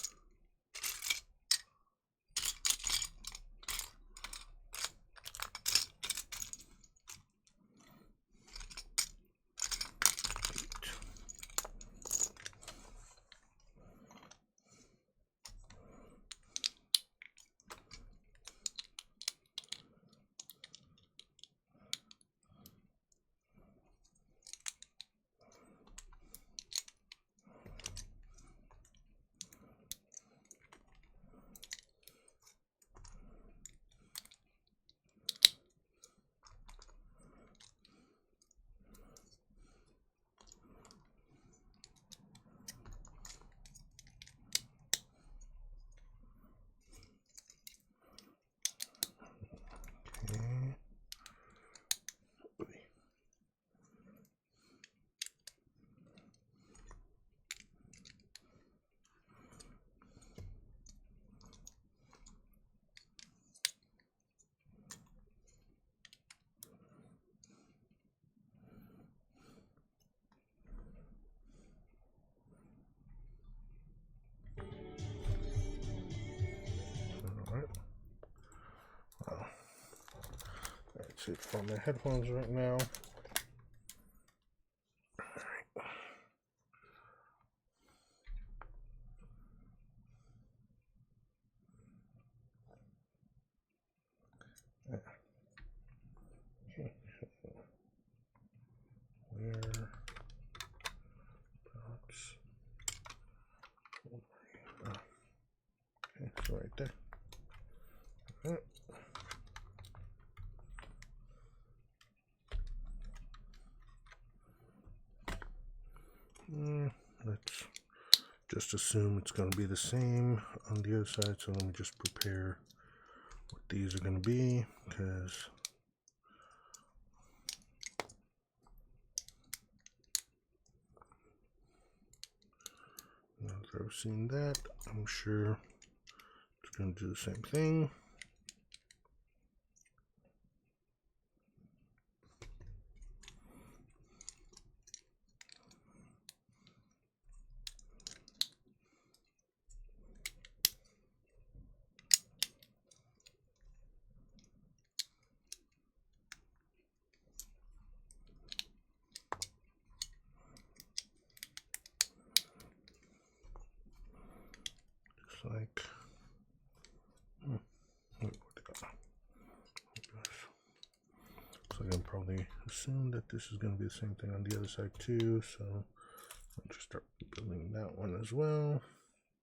That's it for my headphones right now. Okay, so where okay, so right there. Let's just assume it's going to be the same on the other side. So let me just prepare what these are going to be, because now that I've seen that, I'm sure it's going to do the same thing. Like, so I can probably assume that this is going to be the same thing on the other side too. So I'll just start building that one as well.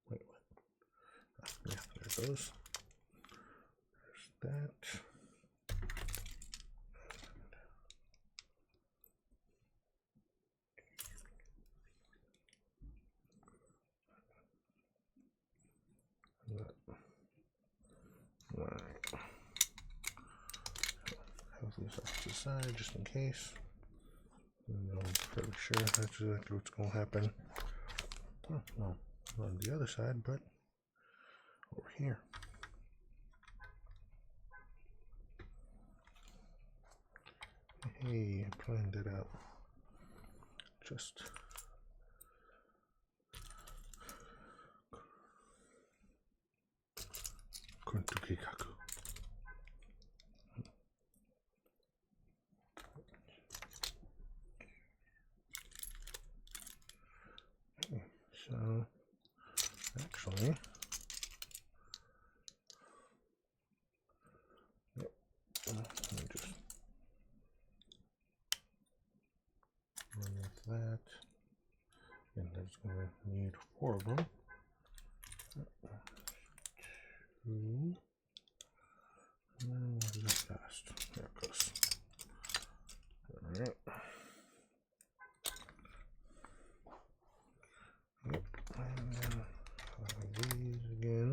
Wait, what? Yeah, there it goes. There's that. Right. Have these off to the side just in case. I'm fairly sure that's exactly what's going to happen. Oh, well, not on the other side, but over here. Hey, I planned it out. Just Kontokikaku. So actually, yep, let me just run with that, and there's going to need 4 of them. 2, and then what is it fast? There it goes. All right. Yep, and then these again.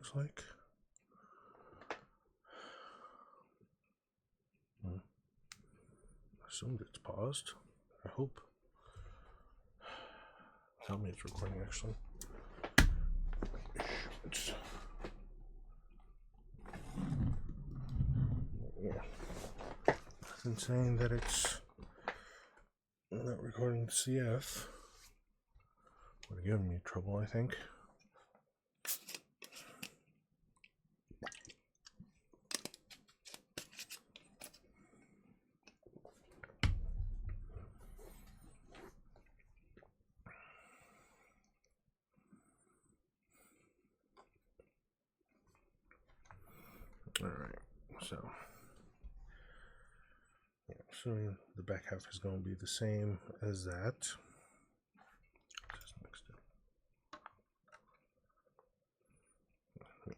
looks like. I assumed it's paused. I hope. Tell me it's recording actually. Yeah. And saying that it's not recording CF would have given me trouble, I think. Alright, so yeah, assuming the back half is going to be the same as that. Just next to yeah.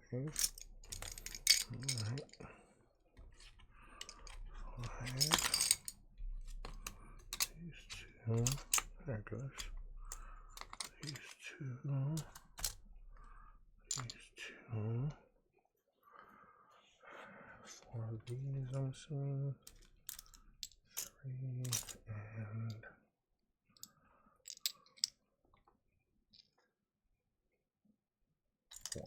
Okay. Alright. 5. These two. There it goes. These two. These two. 4 of these, I'm assuming. 3 and 4.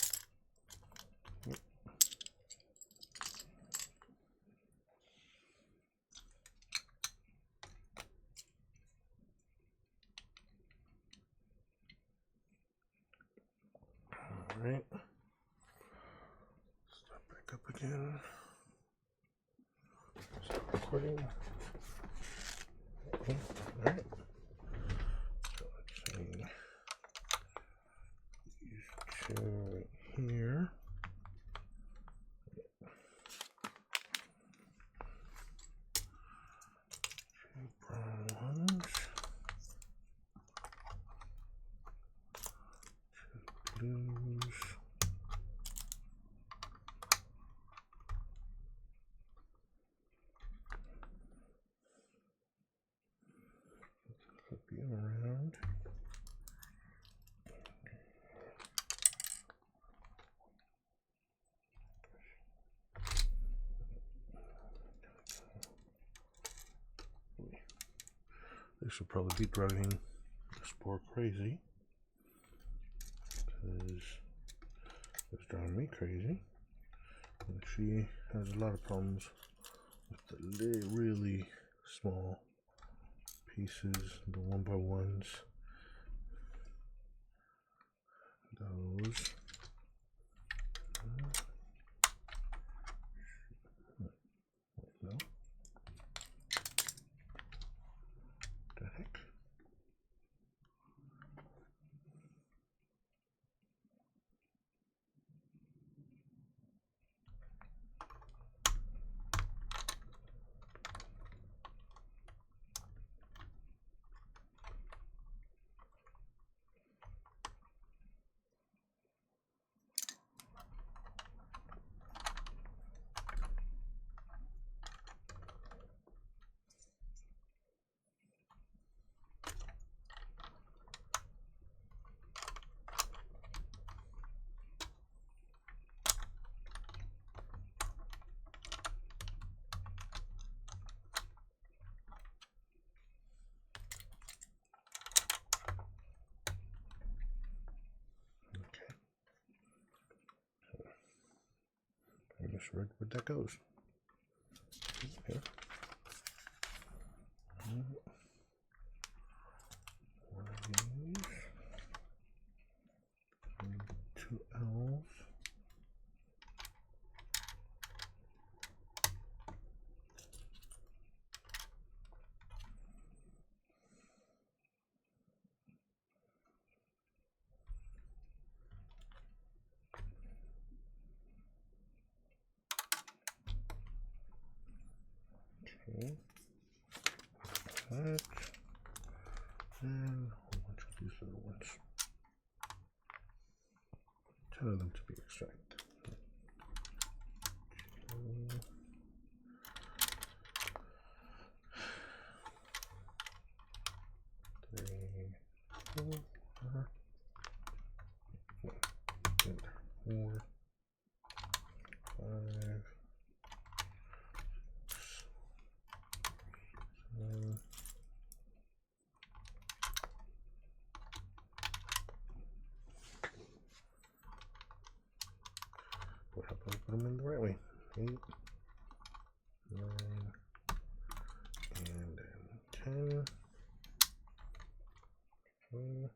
Alright. Start back up again. Start recording. Okay. Alright. So let's see. These two right here. Two brown ones. Two blues. Flip you around. This will probably be driving this poor crazy, because it's driving me crazy, and she has a lot of problems with the really small pieces, the 1x1s, those. No. The heck? I misread where that goes. Okay. One of these. Okay. That. And a whole bunch of these little ones. 10 of them to be exact. 2, 3, 4, 4, 5, 7. What happened? Put them in the right way. 8, 9, and then 10. 4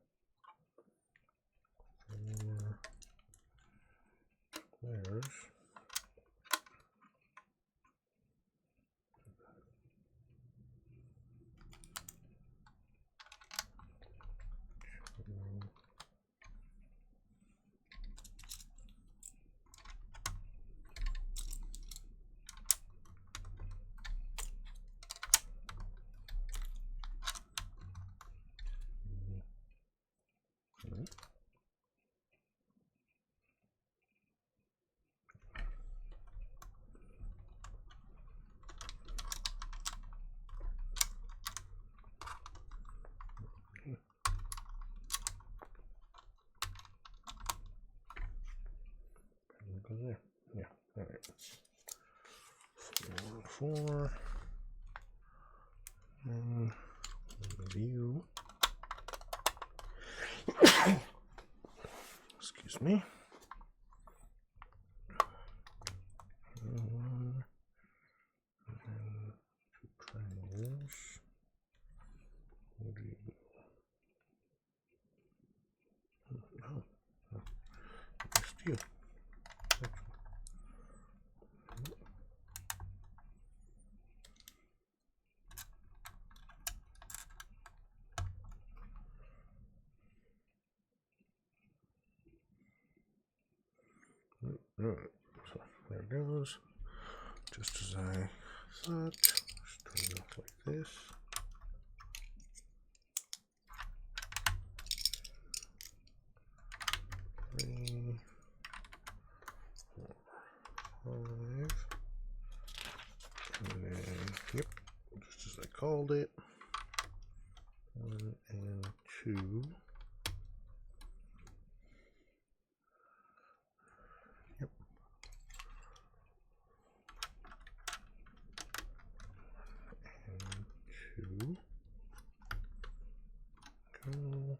squares. Go there. Yeah. All right. 4, 4. And view. Excuse me. 1 and 2 triangles. What do you? Oh, missed you. Alright, so there it goes. Just as I thought. Just turn it off like this. Three, 4, 5. And then, yep, just as I called it. 1 and 2. Yep. And 2. Go.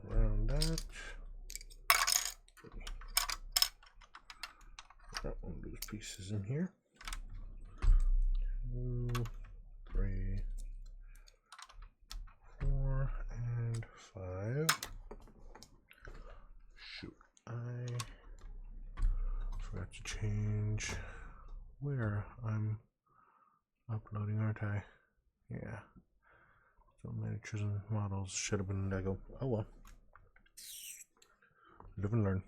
Around that. Got one of those pieces in here. 2, 3, 4, and 5. Shoot, I forgot to change where I'm uploading, aren't I? Yeah. So miniatures and models should have been Lego. Oh well. Live and learn.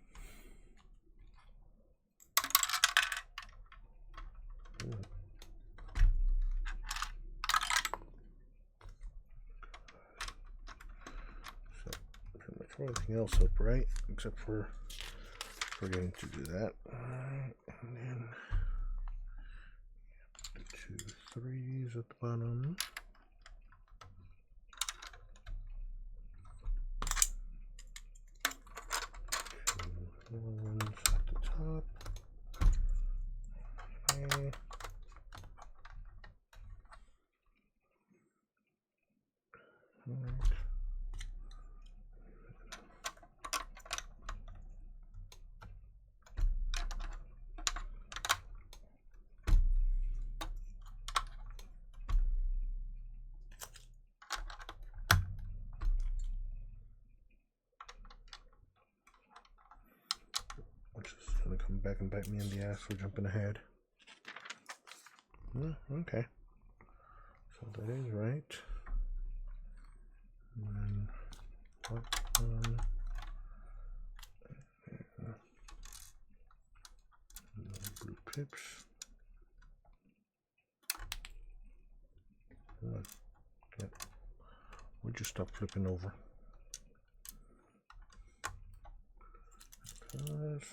Ooh. So pretty much everything else up right, except for forgetting to do that. Alright, and then the 2 3s at the bottom. 2 1s at the top. Okay. Alright. back and bite me in the ass for jumping ahead. Okay. So that is right. And then blue pips. Come on. Would you stop flipping over? Because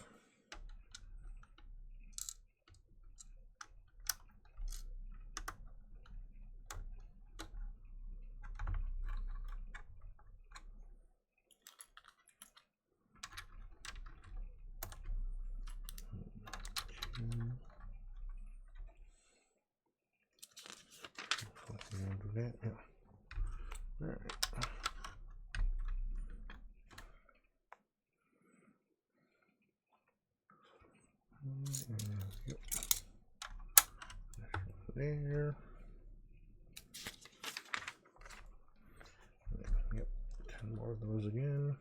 do that. Yeah. All right. Yep. There. Yep. 10 more of those again.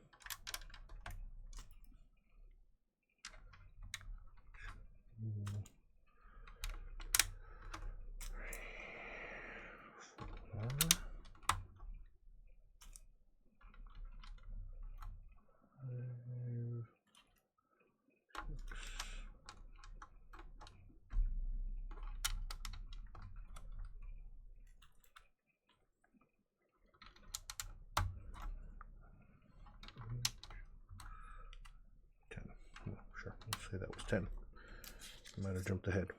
Sure, we'll say that was 10. I might have jumped ahead.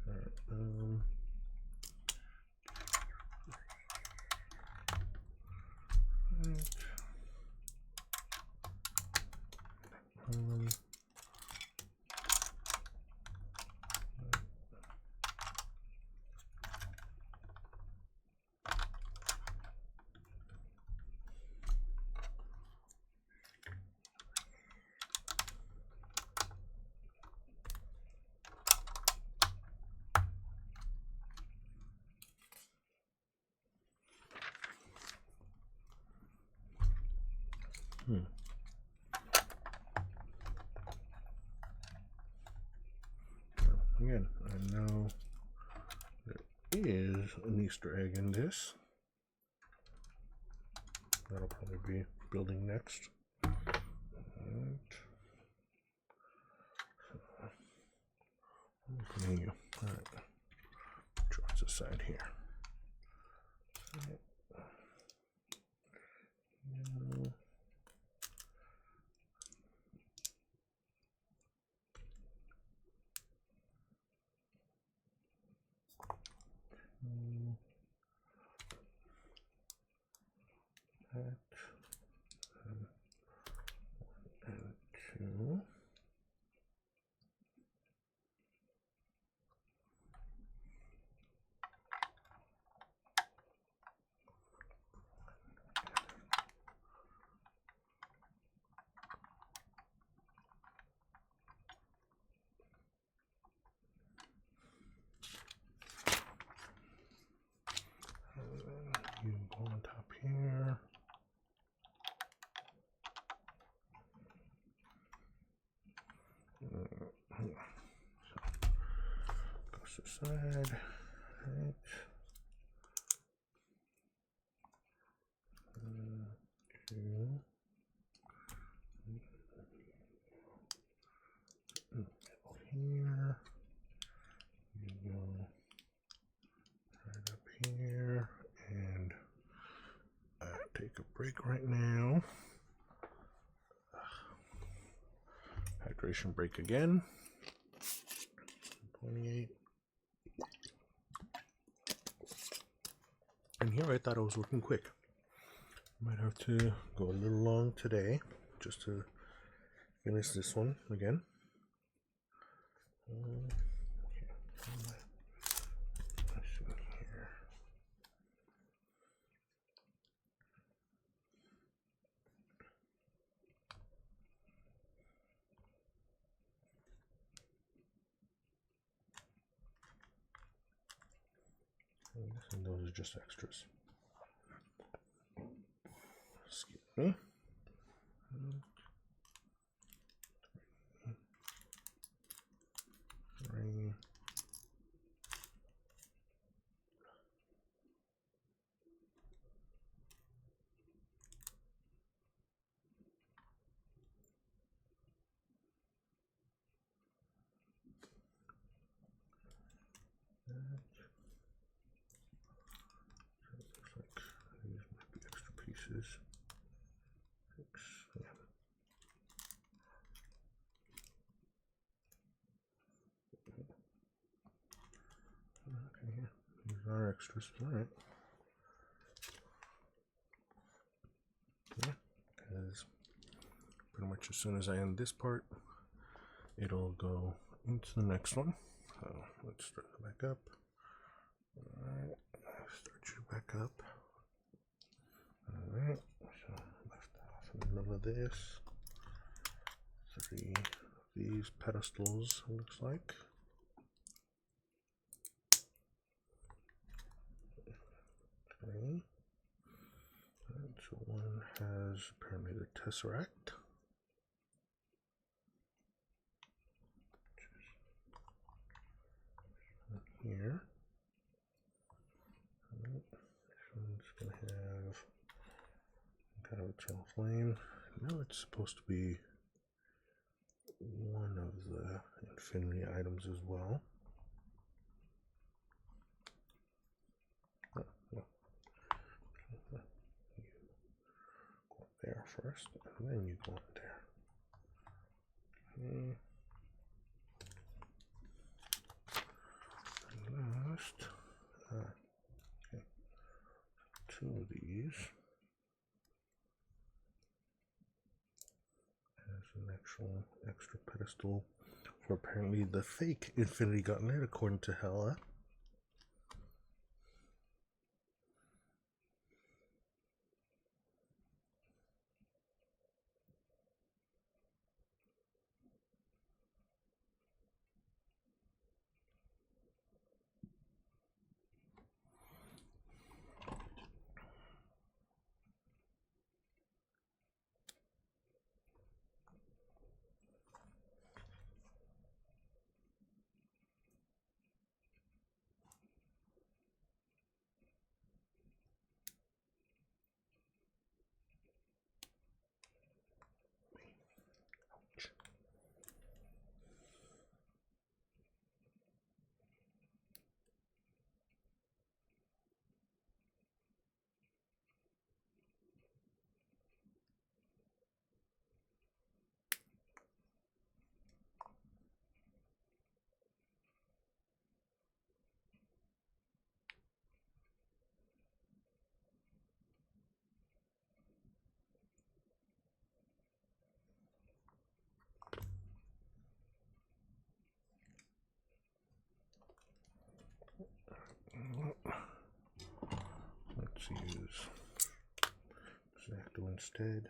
All right. Again, I know there is an Easter egg in this. That'll probably be building next. Right. Continue. All right. Towards the side here. And 2. You go on top here. Goes to the side. Right. Two. Here. You go right up here, and take a break right now. Hydration break again. 28. And here I thought I was working quick. Might have to go a little long today just to finish this one again. And those are just extras. Excuse me. extras. Alright. Yeah, because pretty much as soon as I end this part, it'll go into the next one. So let's start it back up. Alright, start you back up. Alright, so left off in the middle of this. 3 of these pedestals, looks like. Okay. Right, so one has apparently the tesseract. Here. Right. This one's gonna have kind of eternal flame. Now it's supposed to be one of the infinity items as well. There first, and then you go in there. Okay. Last, okay. 2 of these as an actual extra pedestal for apparently the fake Infinity Gauntlet, according to Hela. Let's use Zacto instead.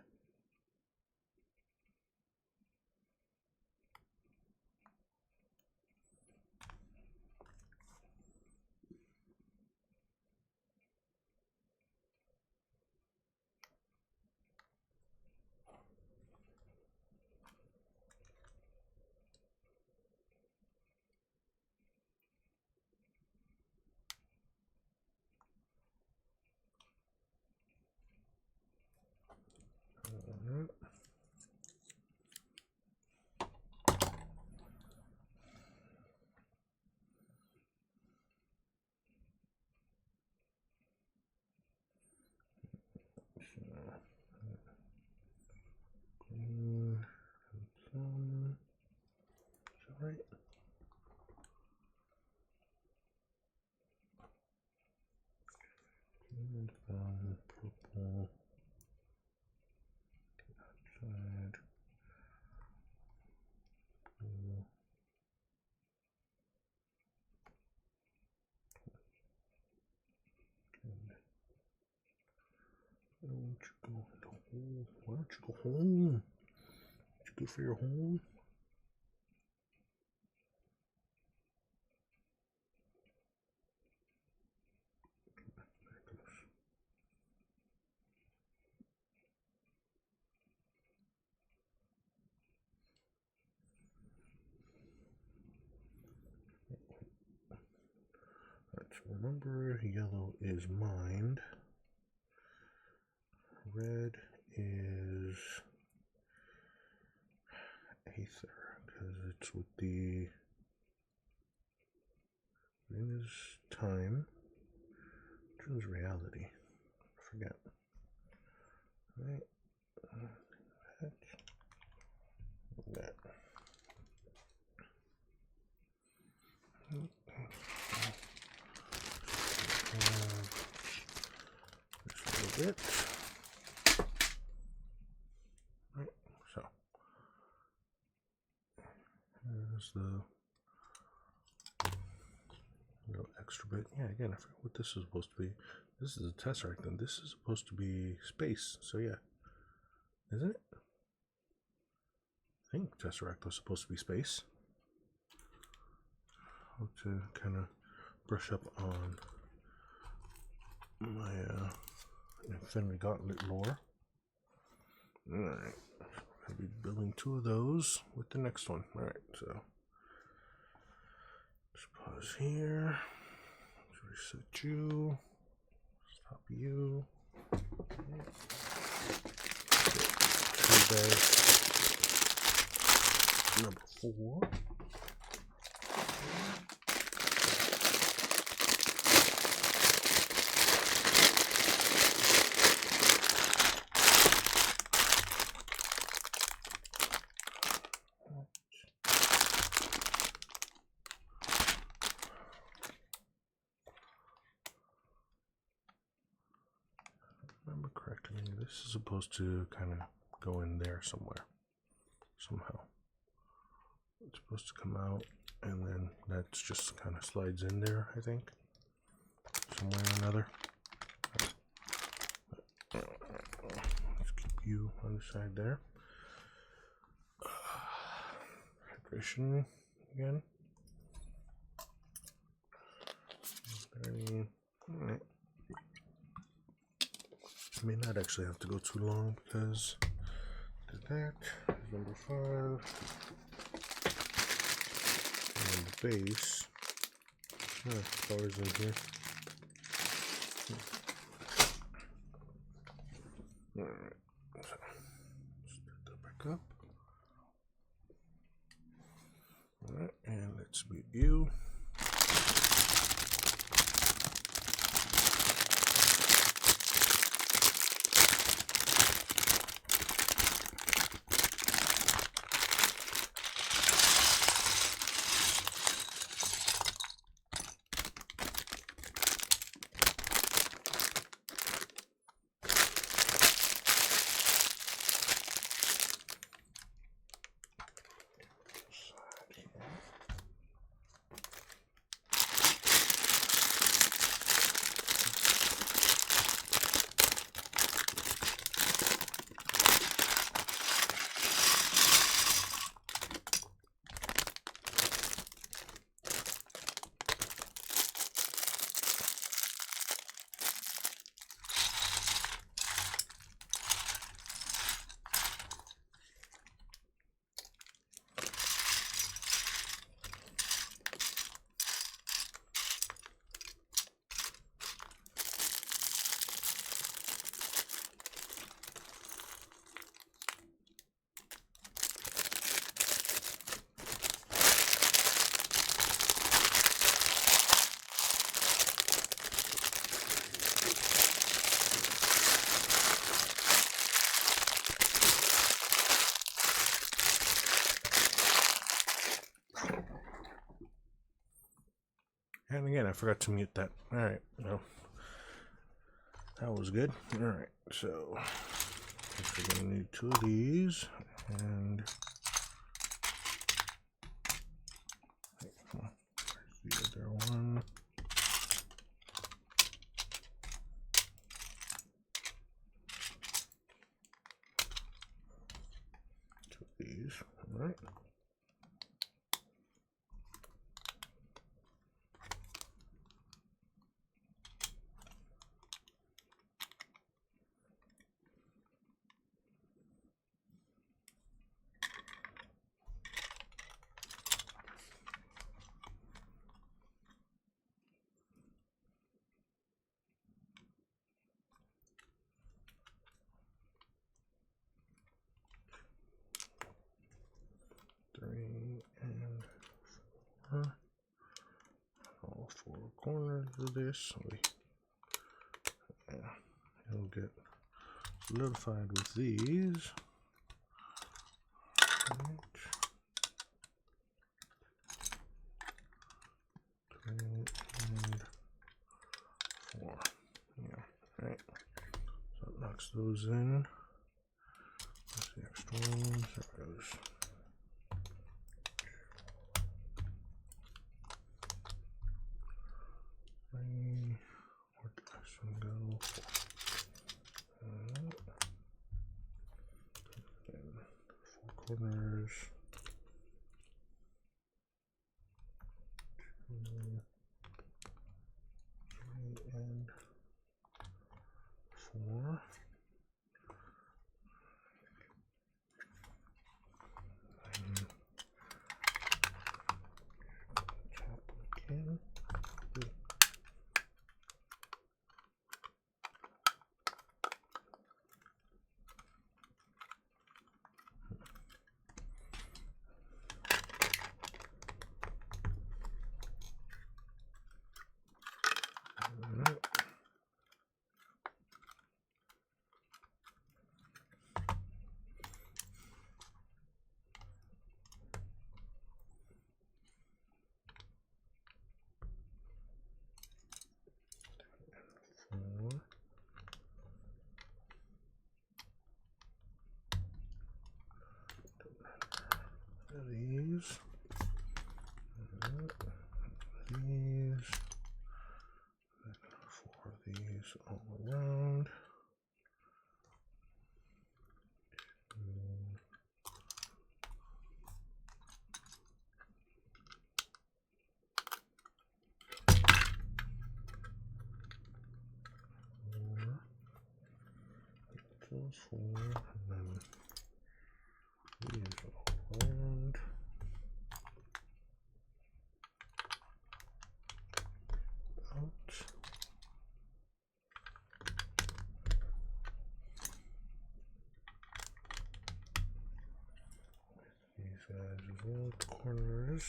Right. And purple outside. Blue. Why don't you go in the hole? Why don't you go home? Did you go for your home? Alright, so remember, yellow is mind. Red is Aether, because it's with the green is time. Which one's reality? I forget. Right. That. it. Right, so here's the little extra bit. Yeah, again, I forgot what this is supposed to be. This is a tesseract, and this is supposed to be space. So yeah, isn't it? I think tesseract was supposed to be space. How to kind of brush up on my Infinity Gauntlet lore. Alright, I'll be building 2 of those with the next one. Alright, so just pause here. Let's reset you. Stop you. Okay. Number 4. Remember correctly, this is supposed to kind of go in there somewhere, somehow. It's supposed to come out, and then that's just kind of slides in there, I think, some way or another. Let's keep you on the side there. Hydration again. 30. All right. I may not actually have to go too long because did that. Number 5. And the base. Colors in here. Alright. So start that back up. Alright, and let's mute you. And again, I forgot to mute that. Alright, well, that was good. Alright, so we're going to need 2 of these. And where's the other one? 2 of these. Alright. All 4 corners of this. It'll get solidified with these. Right. 3 and 4. Yeah, right. those in. That's the extra ones. There it goes. Three. Where'd the next one go? Four corners. 2, 3, and 4. Top again. These, these, 4 of these all around. Those 4, and then these all around. Out. These guys as well, the corners.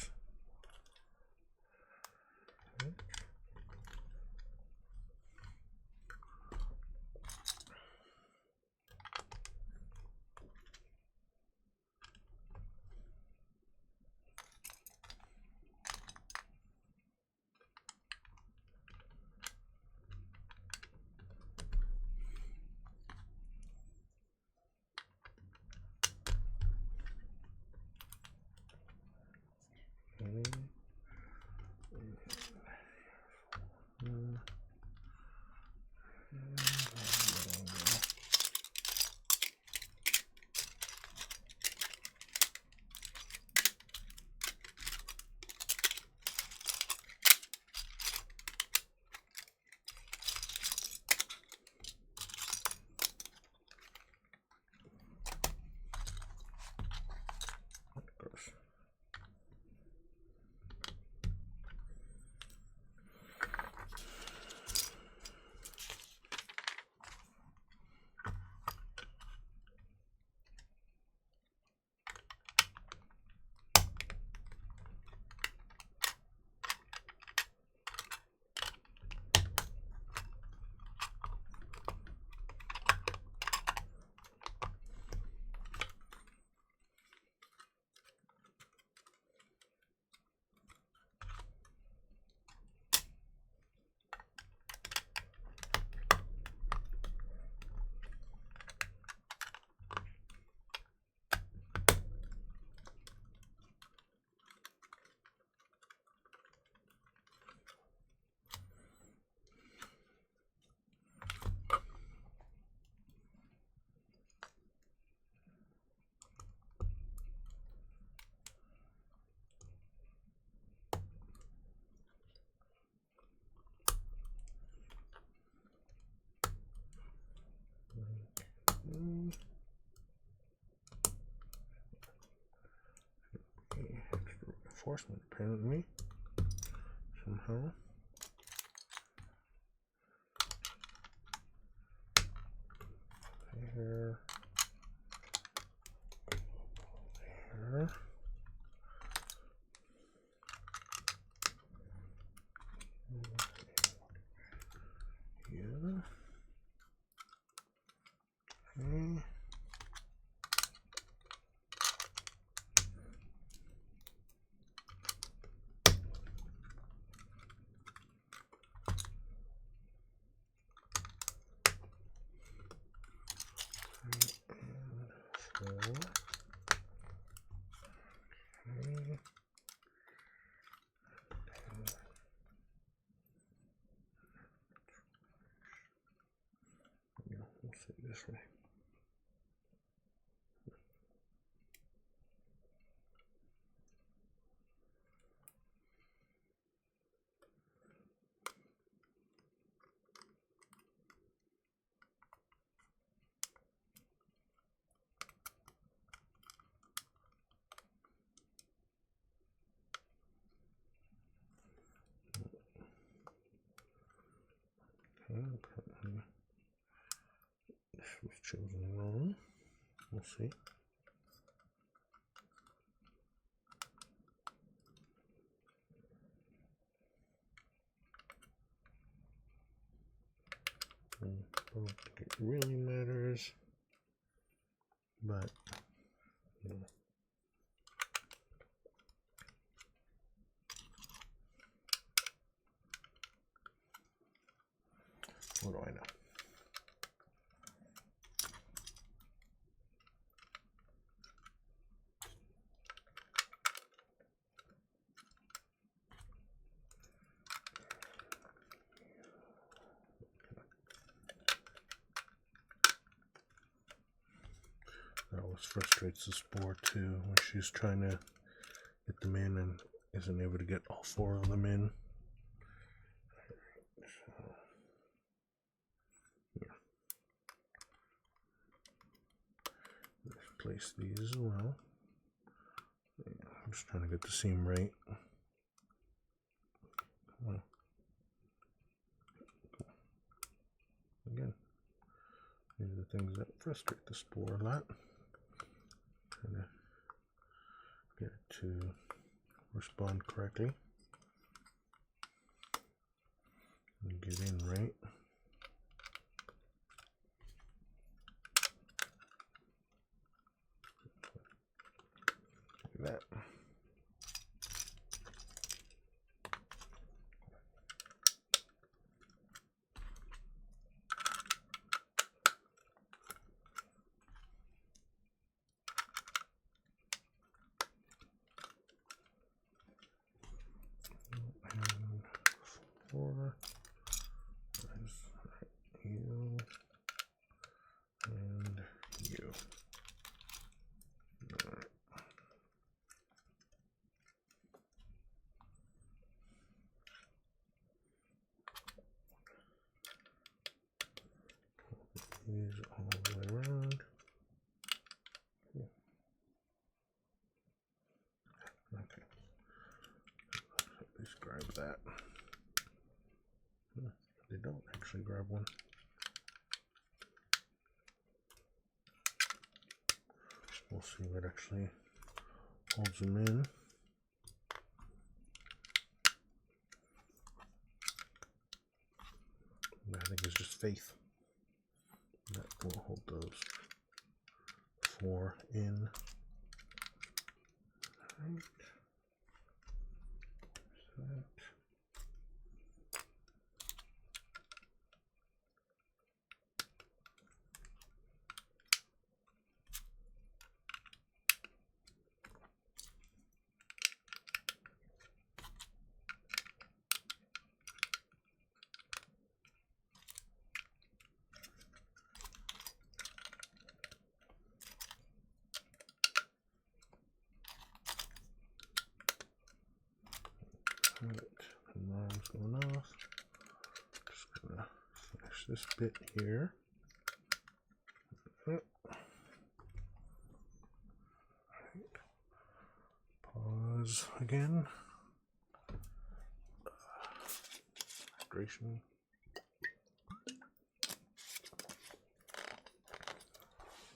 Okay. Extra reinforcement, apparently, somehow. There. There. Yeah. Okay. This way. This was chosen wrong. We'll see. I don't think it really matters, but you know. What do I know? That always frustrates the spore too, when she's trying to get them in and isn't able to get all 4 of them in. So, yeah. Let's place these as well. I'm just trying to get the seam right. Again, these are the things that frustrate the spore a lot. Trying to get it to respond correctly and get in right. Like that. And 4. You and you. All right. These all the way around. Yeah. Okay. At least grab that. They don't actually grab one. We'll see what actually holds them in. I think it's just faith that will hold those 4 in. Right. That. Right, alarm's going off. Just gonna finish this bit here. Right. Pause again. Hydration.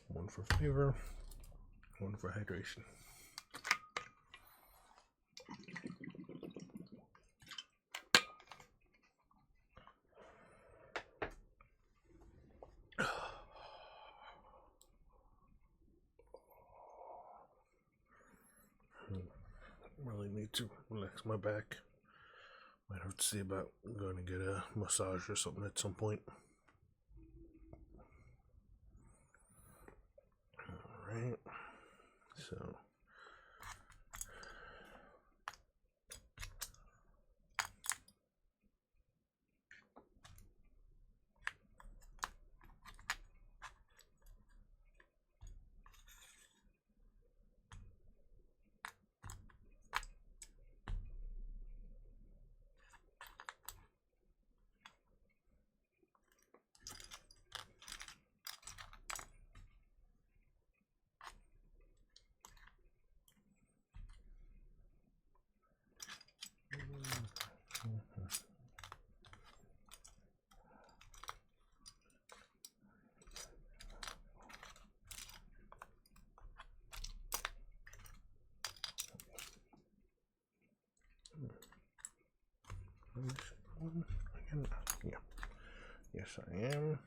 One for flavor, one for hydration. Really need to relax my back. Might have to see about going to get a massage or something at some point. Alright, so One again? Yeah. Yes, I am.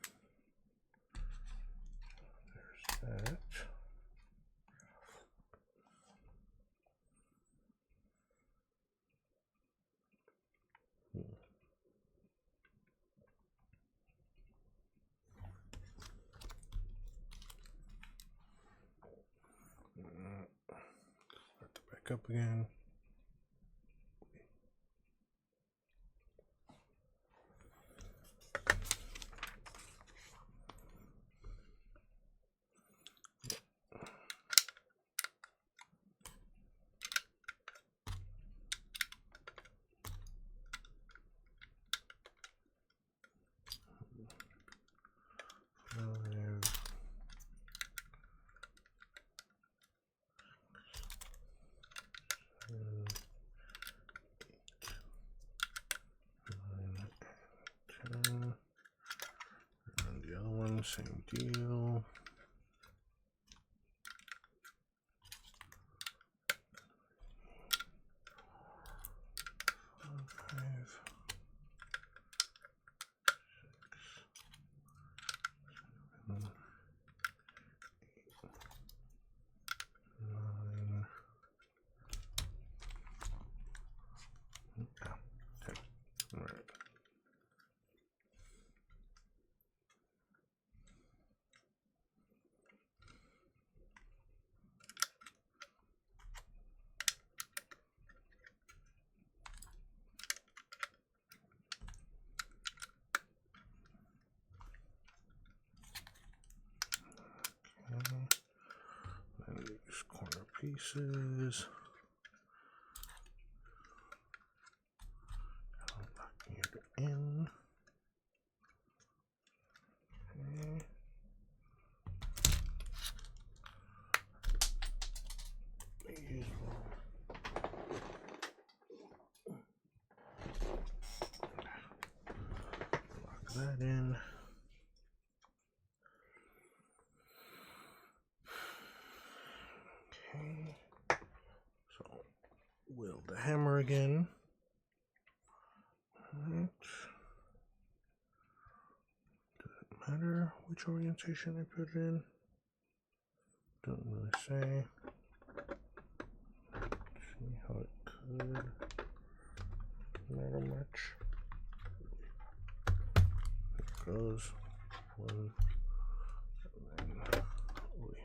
There's that. Start the back up again. And the other one, same deal. 5, 6, 7, 9. Oh, 10. All right. And these corner pieces. Locking it in. Okay. These lock that in. Okay. So weld the hammer again. Alright. Doesn't matter which orientation I put it in. Don't really say. See how it could matter much. There it goes. One. And then. Oy.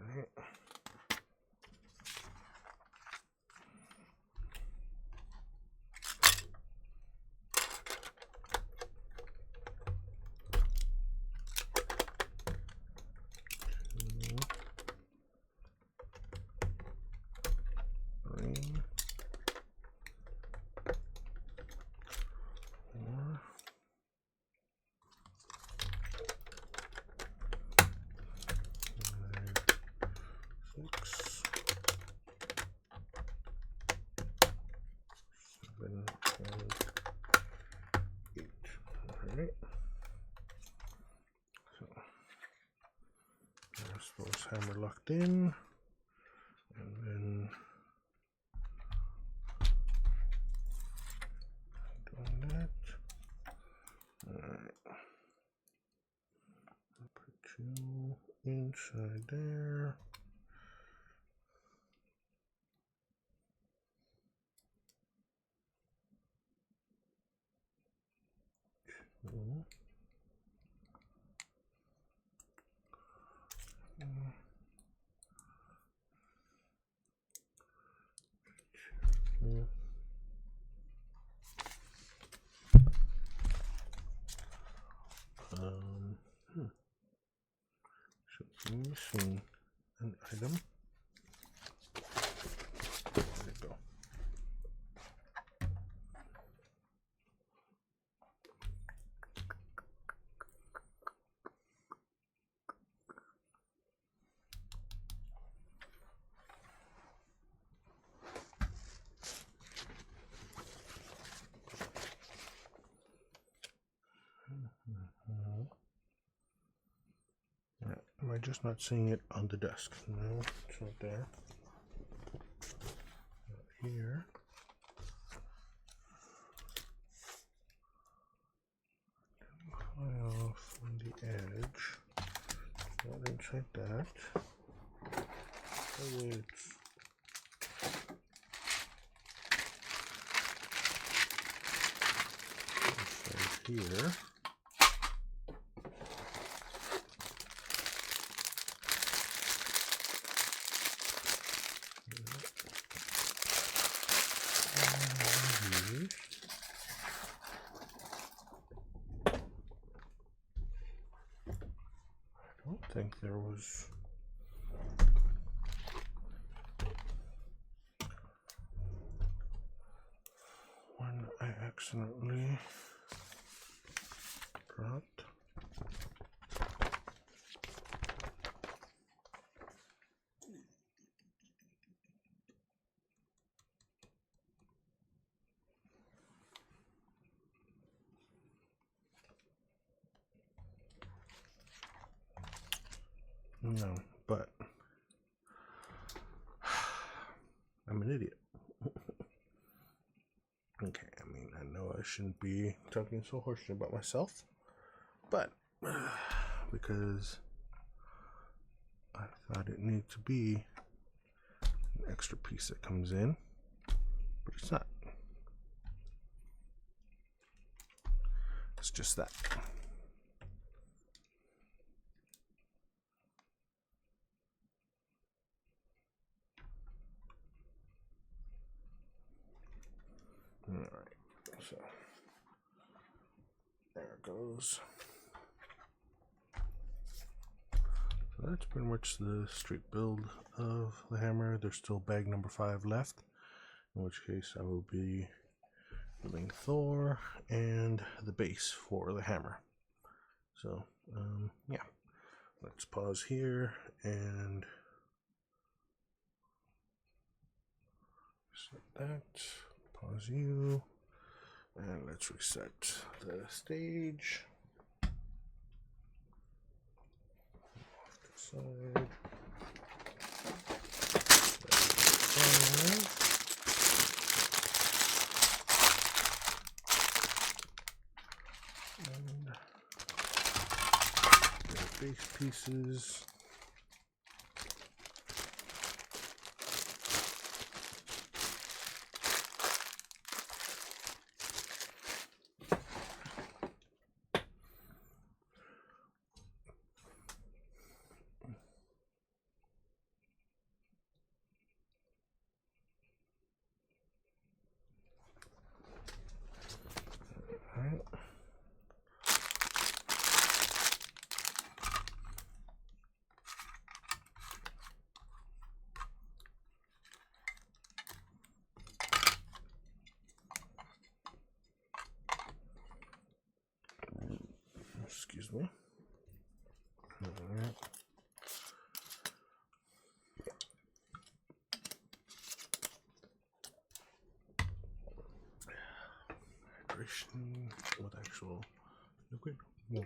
Alright. Alright. So there's those hammer locked in. And then doing that. Alright. Put you inside there. Two. Should be missing an item. There you go. Am I just not seeing it on the desk? No, it's not there. Not here. Fly off on the edge. It's not inside that. Oh, wait. Inside here. I don't think there was one I accidentally dropped. No, but I'm an idiot. Okay, I mean, I know I shouldn't be talking so harshly about myself, but because I thought it needed to be an extra piece that comes in, but it's not. It's just that. Alright, so there it goes. So that's pretty much the straight build of the hammer. There's still bag number 5 left, in which case I will be building Thor and the base for the hammer. So, yeah, let's pause here and set that. Pause you, and let's reset the stage. Off to the side. And the base pieces. Alright. Excuse me. Alright. Hydration with actual liquid. Yeah.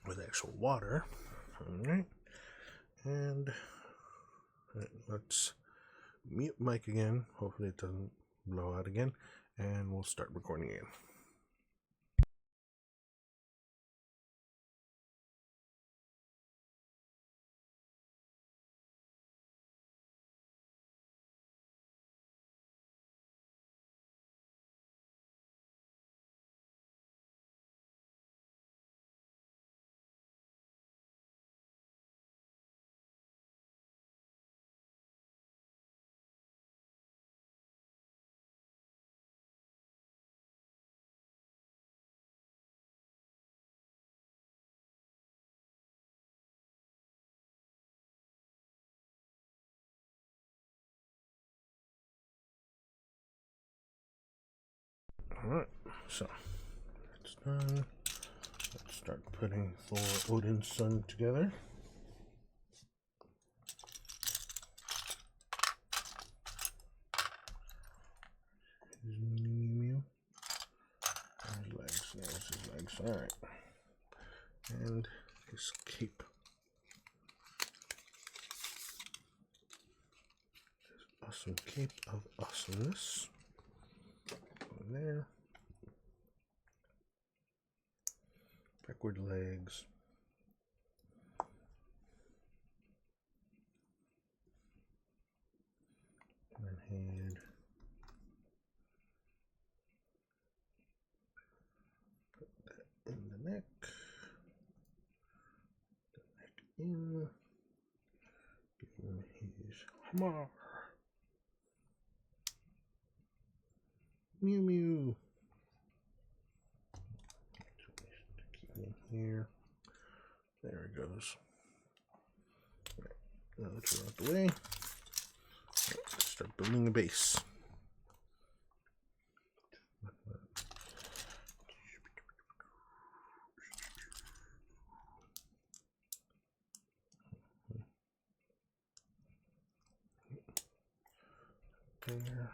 With actual water. Alright. And let's mute mic again. Hopefully it doesn't blow out again. And we'll start recording again. Alright, so it's done. Let's start putting Thor, Odin's son together. legs. Alright. And his cape. His awesome cape of awesomeness. Go in there. Backward legs. One hand. Put that in the neck. The neck in. Give him his hammer. Mew mew. Keep him here. There he goes. Right. Now let's roll out the way. Right. Start building a base. There.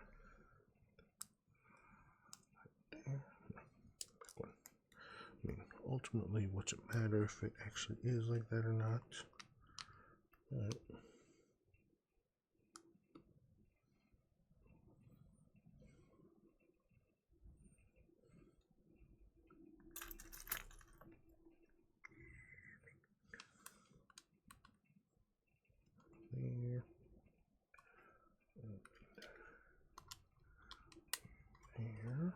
There. Back one. I mean, ultimately, what's it matter if it actually is like that or not? Right. There. Here.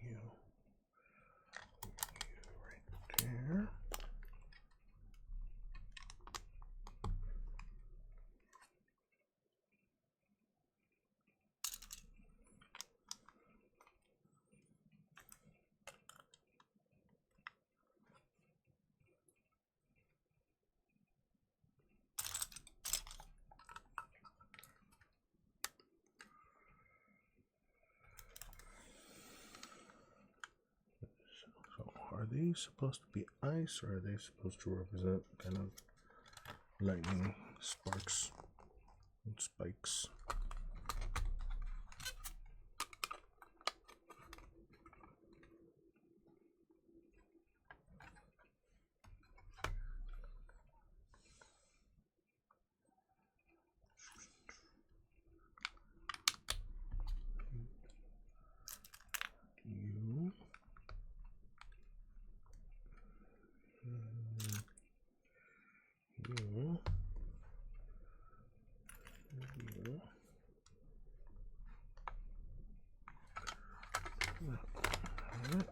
You right there. So are these supposed to be ice, or are they supposed to represent kind of lightning sparks and spikes? You. You. You. Alright.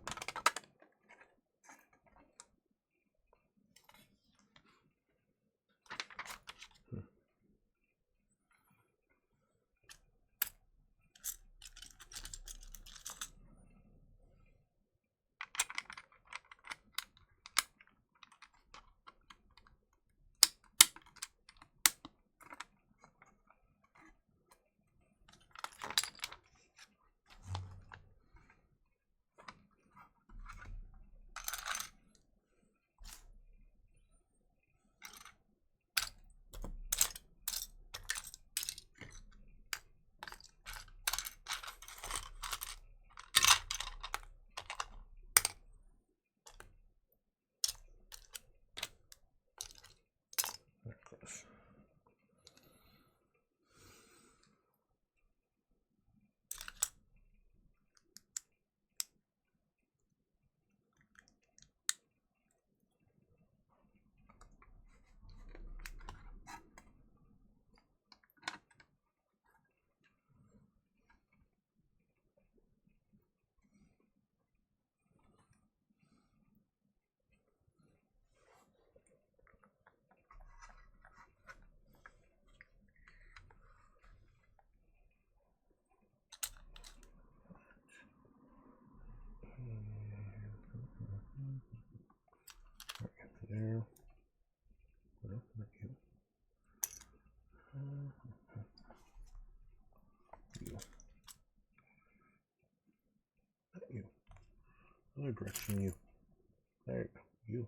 Necklace. There. No, not you. You. Not you. Other direction, you. There you go. You.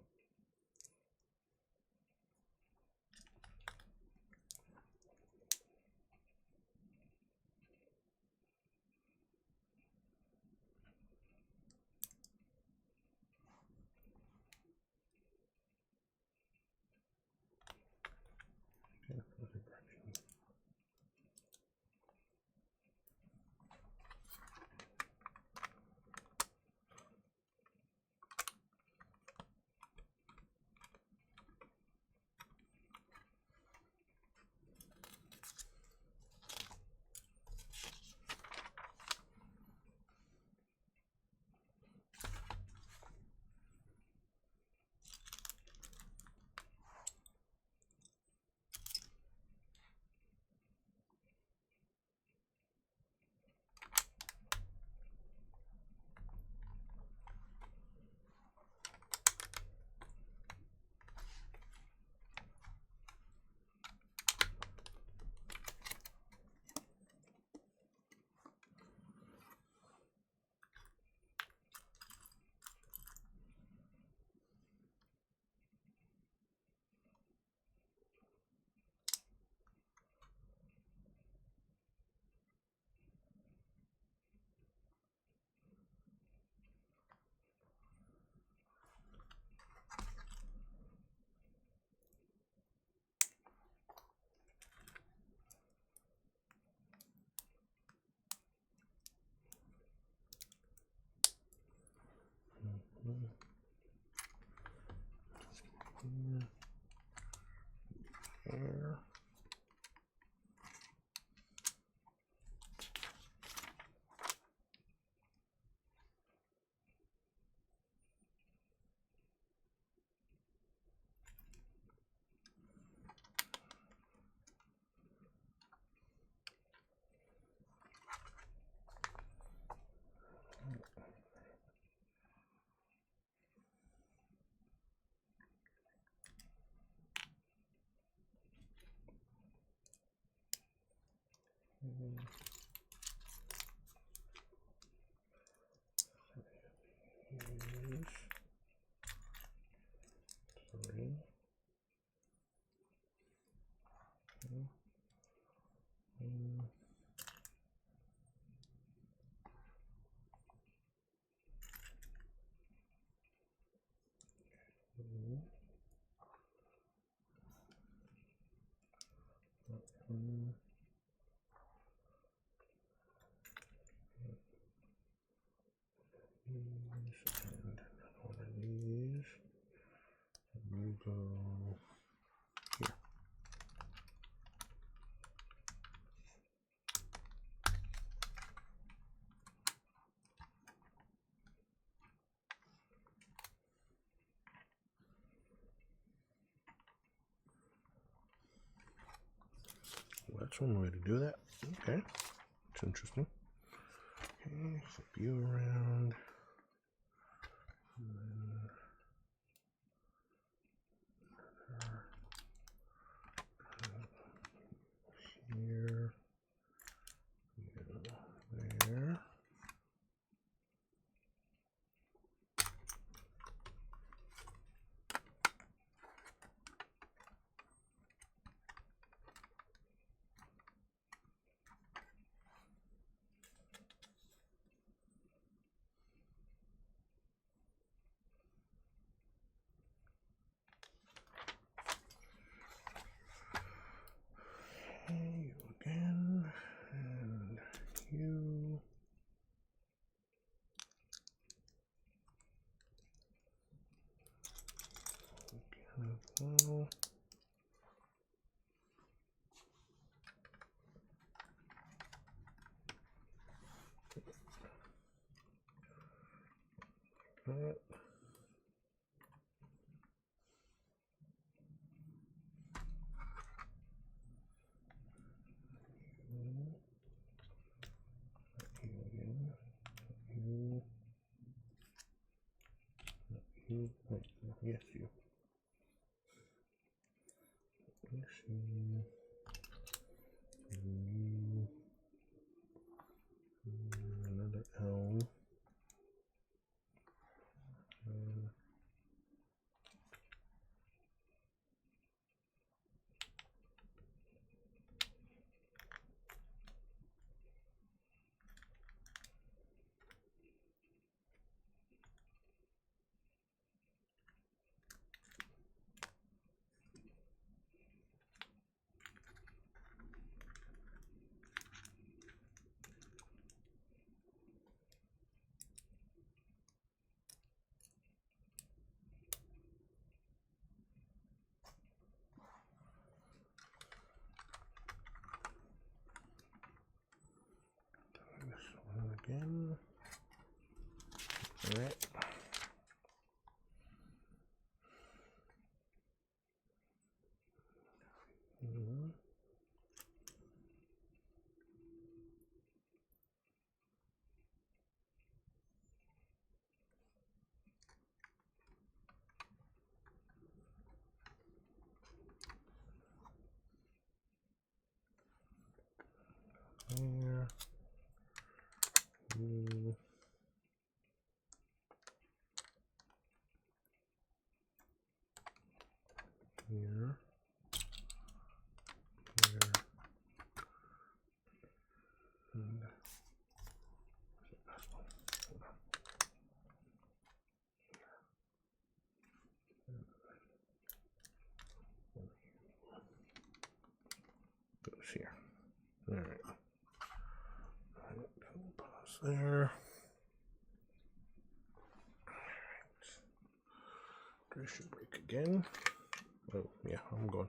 There. Go here. Well, that's one way to do that. Okay, it's interesting. Okay, flip you around. Here, there. Okay, you again, and you. Again as well. That. Wait, yes, you. Yes, you. You. Another L. there. Duration break again. Oh, yeah, I'm going.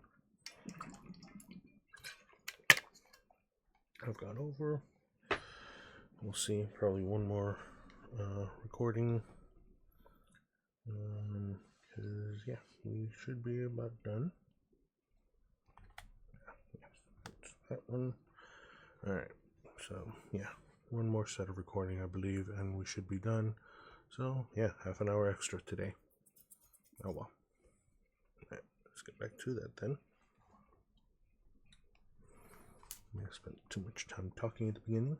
I've gone over. We'll see, probably one more recording. Because, yeah, we should be about done. That's that one. Alright, so, yeah, one more set of recording, I believe, and we should be done. So, yeah, half an hour extra today. Oh, well. Alright, let's get back to that then. I spent too much time talking at the beginning.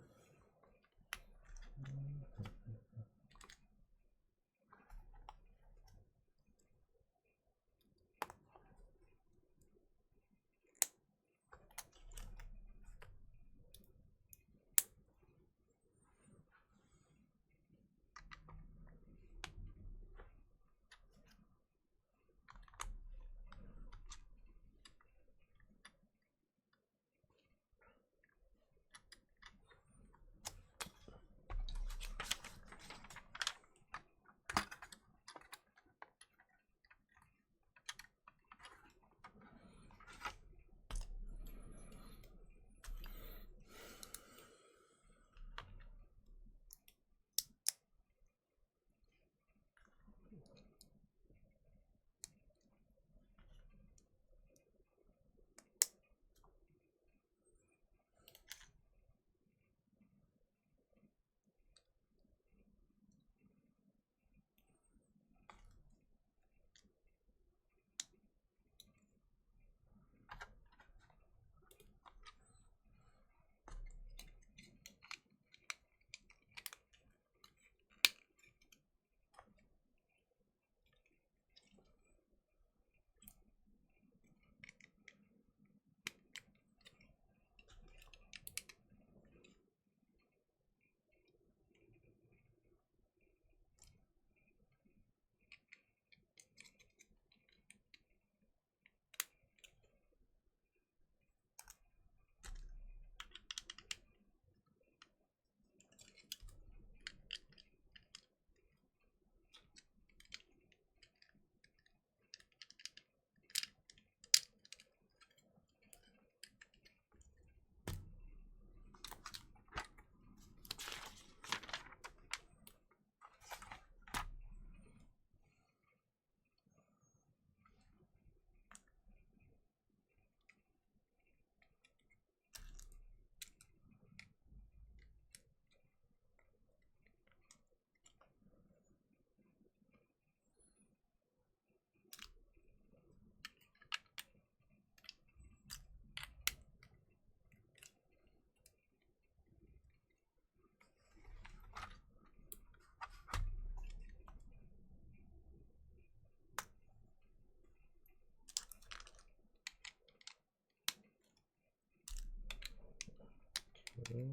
Okay.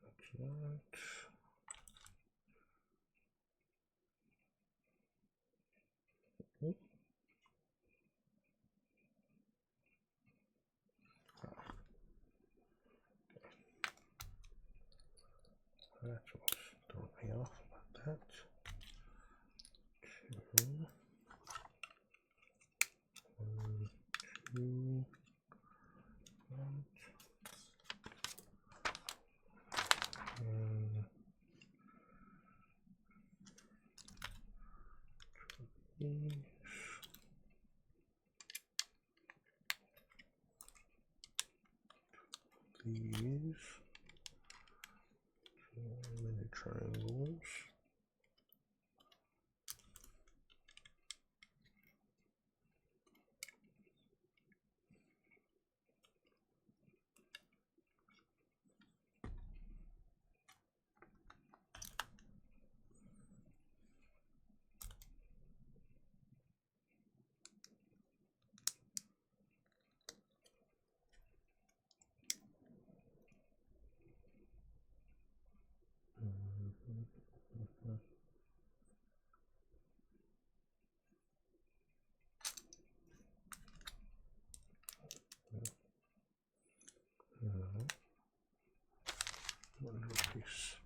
That's that. That's what's throwing me off about that. Two. 1, 2. These many triangles. One little piece.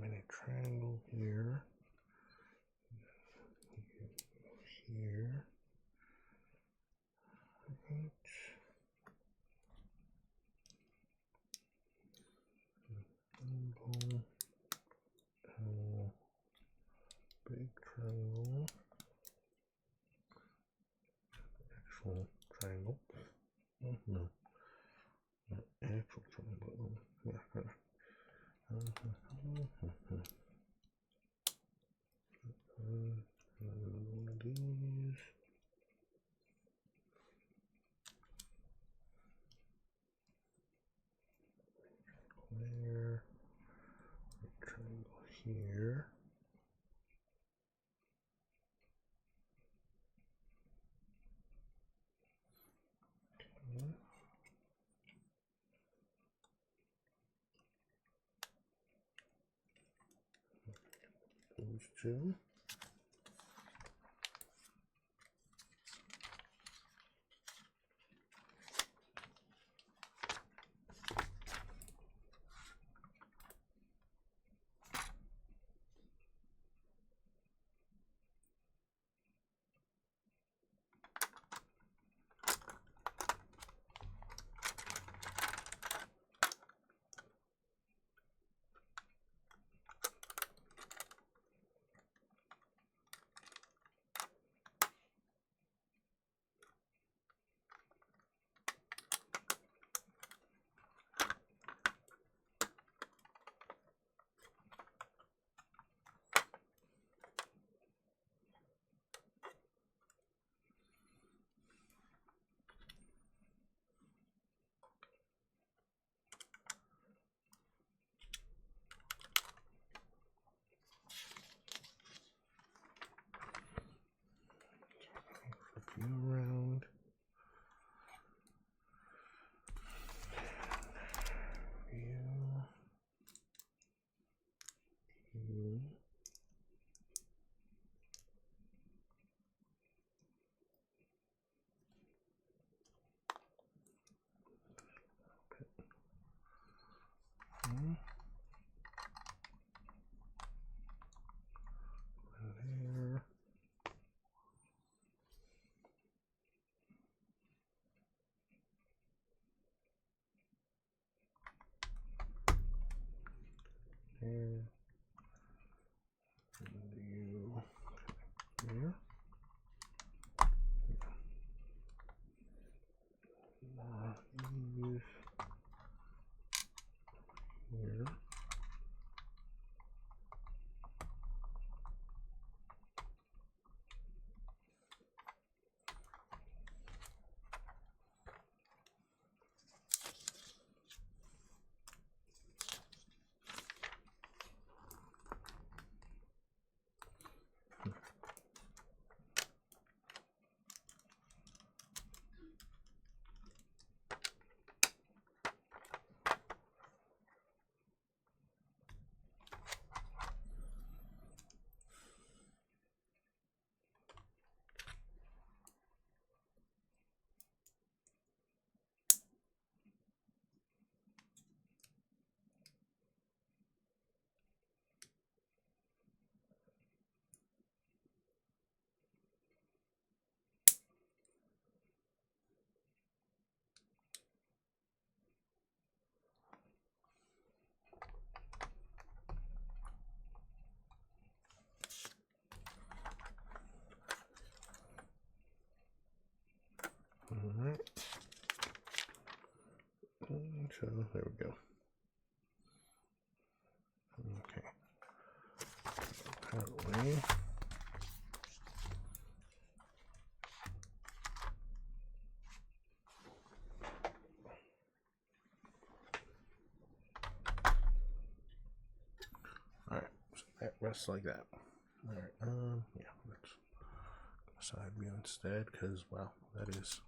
Mini triangle here, here, right. Triangle, big triangle, actual triangle. Oh, no, not actual triangle. Yeah, kind of. These. There. Triangle here. Okay. Those two. Around. There. And you here. These here. All right. So there we go. Okay. Cut away. that rests like that. Alright, yeah, let's side view instead, because, wow, that is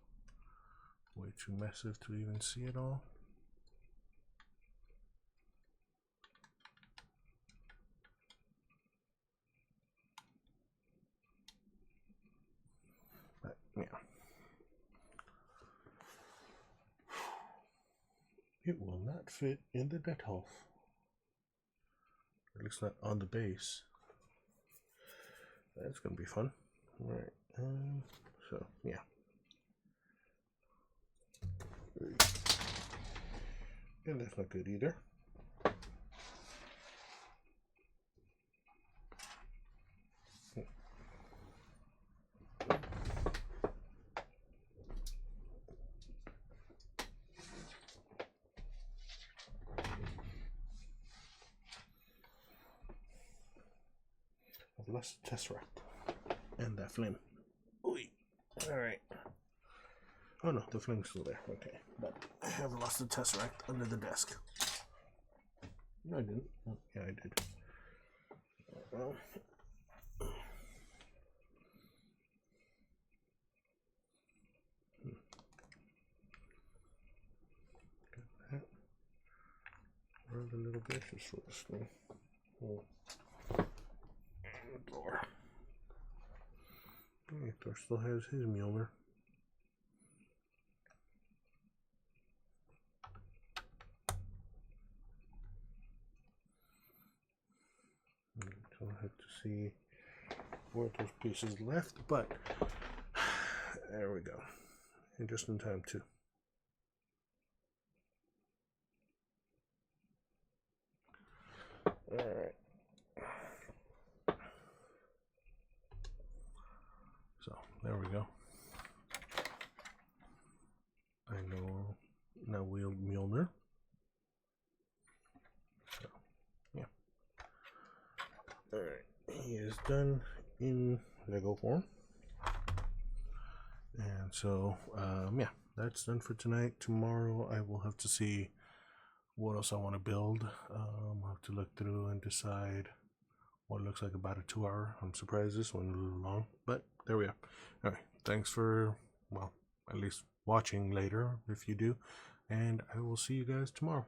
way too massive to even see it all. But, yeah. It will not fit in the Detolf. At least not on the base. That's gonna be fun. Alright, so, yeah. And that's not good either. I've lost the Tesseract and that flame. Ooh. Alright. Oh no, the flame's still there. Okay. But I have lost the Tesseract under the desk. No, I didn't. Oh, yeah, I did. Well. Where are the little bases for this thing? Oh. Thor. Okay, Thor still has his Mjolnir. So I have to see where those pieces left, but there we go. And just in time too. Alright. So there we go. I know now wield Mjolnir. So yeah. Alright. He is done in Lego form. And so yeah, that's done for tonight. Tomorrow I will have to see what else I want to build. I'll have to look through and decide what looks like about a 2 hour. I'm surprised this one a little long, but there we are. Alright, thanks for, well, at least watching later if you do, and I will see you guys tomorrow.